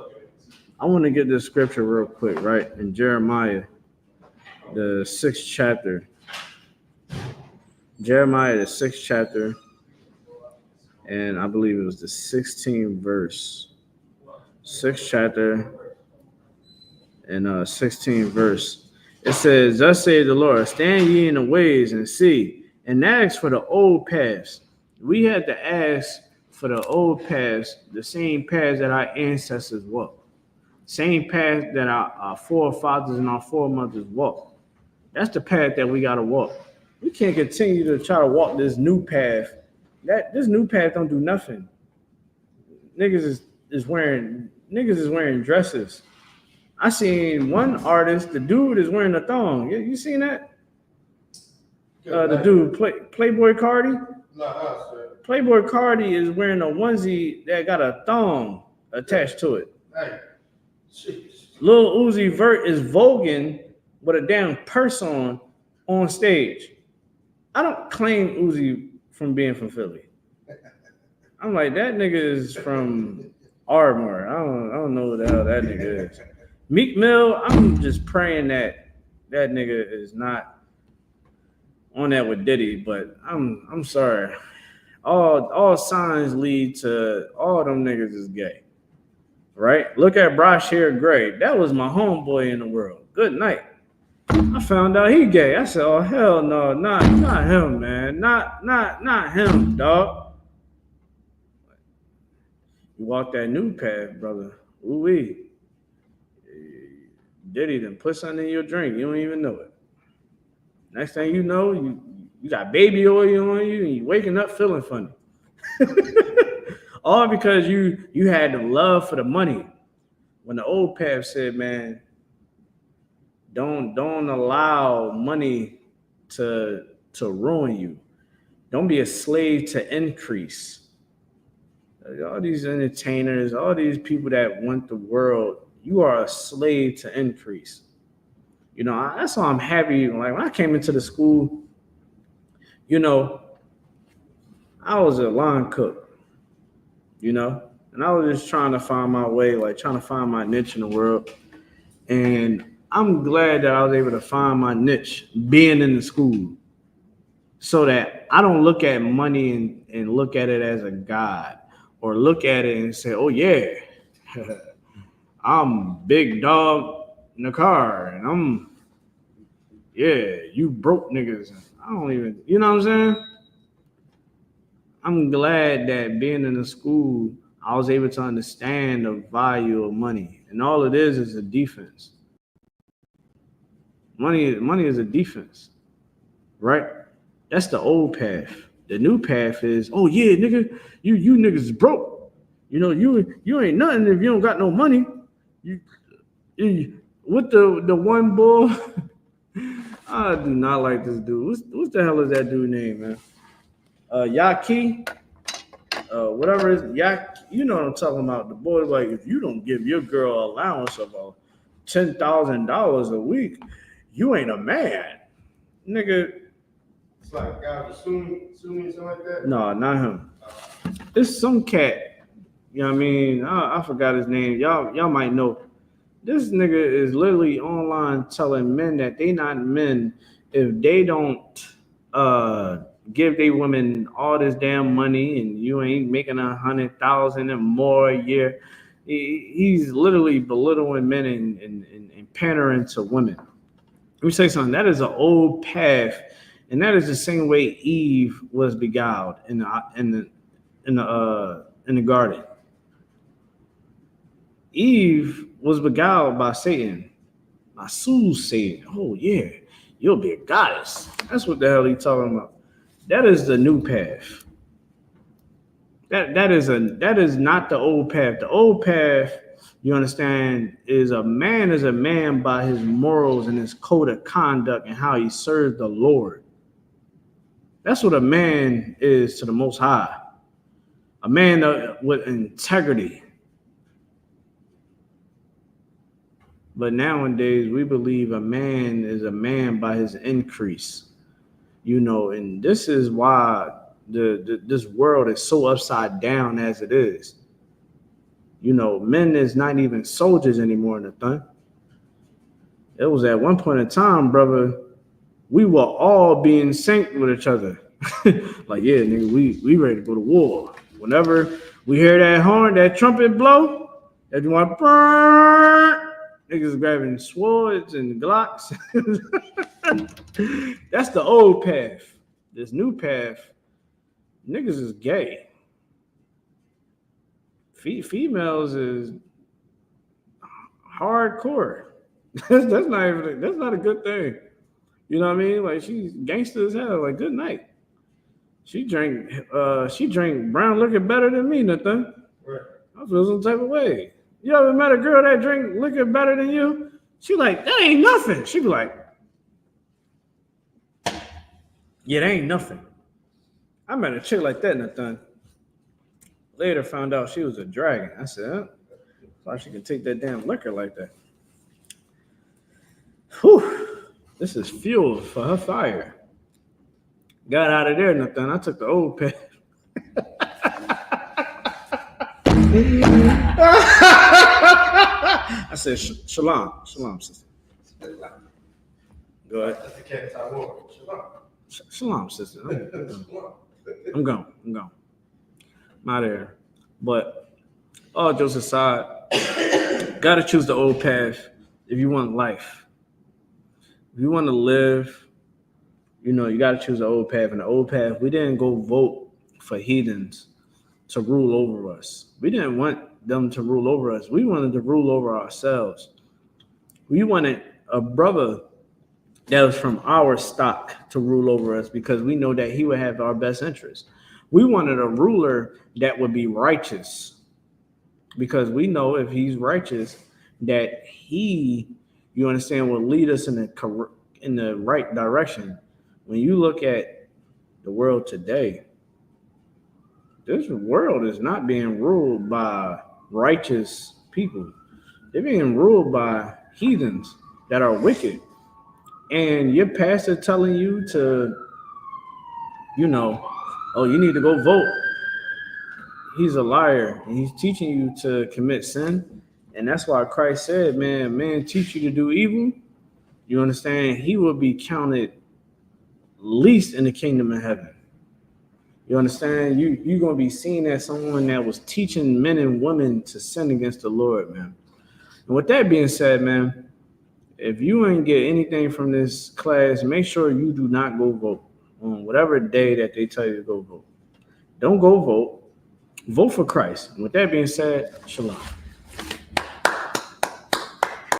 S3: I want to get this scripture real quick, right? In Jeremiah, the 6th chapter. Jeremiah, the 6th chapter, and I believe it was the 16th verse. 6th chapter and 16th verse. It says, thus saith the Lord, stand ye in the ways and see, and ask for the old paths. We had to ask for the old paths, the same paths that our ancestors walked. Same path that our forefathers and our foremothers walked. That's the path that we got to walk. We can't continue to try to walk this new path. This new path don't do nothing. Niggas is wearing dresses. I seen one artist, the dude is wearing a thong. You seen that? The dude, Playboy Cardi?
S4: No, sir.
S3: Playboy Cardi is wearing a onesie that got a thong attached to it.
S4: Hey. Jeez.
S3: Lil Uzi Vert is voguing with a damn purse on stage. I don't claim Uzi from being from Philly. I'm like, that nigga is from Ardmore. I don't know what the hell that nigga is. Meek Mill, I'm just praying that nigga is not on that with Diddy, but I'm sorry. All signs lead to all them niggas is gay. Right? Look at Brashear Gray. That was my homeboy in the world. Good night. I found out he gay. I said, oh hell no, not him, man. Not him, dog. You walk that new path, brother. Ooh-wee. Diddy done put something in your drink. You don't even know it. Next thing you know, you got baby oil on you and you waking up feeling funny. All because you had the love for the money. When the old path said, man, don't allow money to ruin you. Don't be a slave to increase. All these entertainers, all these people that want the world, you are a slave to increase. You know, that's why I'm happy. Like when I came into the school, you know, I was a line cook, you know, and I was just trying to find my way, like trying to find my niche in the world. And I'm glad that I was able to find my niche being in the school so that I don't look at money and look at it as a god or look at it and say, oh, yeah, I'm big dog in the car and you broke niggas. I don't even, you know what I'm saying? I'm glad that being in the school, I was able to understand the value of money. And all it is a defense. Money is a defense, right? That's the old path. The new path is, oh yeah, nigga, you niggas is broke. You know, you ain't nothing if you don't got no money. You with the one bull. I do not like this dude. What the hell is that dude name, man? YAHKE, whatever it is, you know what I'm talking about. The boy, like, if you don't give your girl an allowance of $10,000 a week, you ain't a man, nigga.
S4: It's like God was suing something like that.
S3: No, not him. It's some cat. You know what I mean? I forgot his name. Y'all might know. This nigga is literally online telling men that they not men if they don't give they women all this damn money and you ain't making 100,000 and more a year. He's literally belittling men and pandering to women. Let me say something. That is an old path, and that is the same way Eve was beguiled in the garden. Eve was beguiled by Satan. My soul said, oh yeah, you'll be a goddess. That's what the hell he's talking about. That is the new path. That is not the old path. The old path, you understand, is a man by his morals and his code of conduct and how he serves the Lord. That's what a man is to the Most High. A man with integrity. But nowadays, we believe a man is a man by his increase. You know, and this is why this world is so upside down as it is. You know, men is not even soldiers anymore in the thing. It was at one point in time, brother, we were all being synced with each other. Like, yeah, nigga, we ready to go to war. Whenever we hear that horn, that trumpet blow, everyone burn. Niggas grabbing swords and Glocks. That's the old path. This new path, niggas is gay. Females is hardcore. That's not a good thing. You know what I mean? Like, she's gangster as hell. Like, good night. She drank brown liquor better than me, nothing.
S4: Right.
S3: I feel some type of way. You ever met a girl that drink liquor better than you? She like, that ain't nothing. She be like, yeah, that ain't nothing. I met a chick like that, nothing. Later found out she was a dragon. I said, huh? Thought she could take that damn liquor like that. Whew. This is fuel for her fire. Got out of there, nothing. I took the old path. I said, shalom, sister. Go ahead.
S4: That's the cat I want.
S3: Shalom, sister. I'm gone. I'm out of here. But all jokes aside, gotta choose the old path if you want life. If you want to live, you gotta choose the old path. And the old path, we didn't go vote for heathens to rule over us. We didn't want them to rule over us. We wanted to rule over ourselves. We wanted a brother that was from our stock to rule over us because we know that he would have our best interests. We wanted a ruler that would be righteous because we know if he's righteous that he, will lead us in the right direction. When you look at the world today, this world is not being ruled by righteous people. They're being ruled by heathens that are wicked. And your pastor telling you to, oh, you need to go vote. He's a liar. And he's teaching you to commit sin. And that's why Christ said, man teach you to do evil. You understand? He will be counted least in the kingdom of heaven. You understand? You're going to be seen as someone that was teaching men and women to sin against the Lord, man. And with that being said, man, if you ain't get anything from this class, make sure you do not go vote on whatever day that they tell you to go vote. Don't go vote. Vote for Christ. And with that being said, shalom.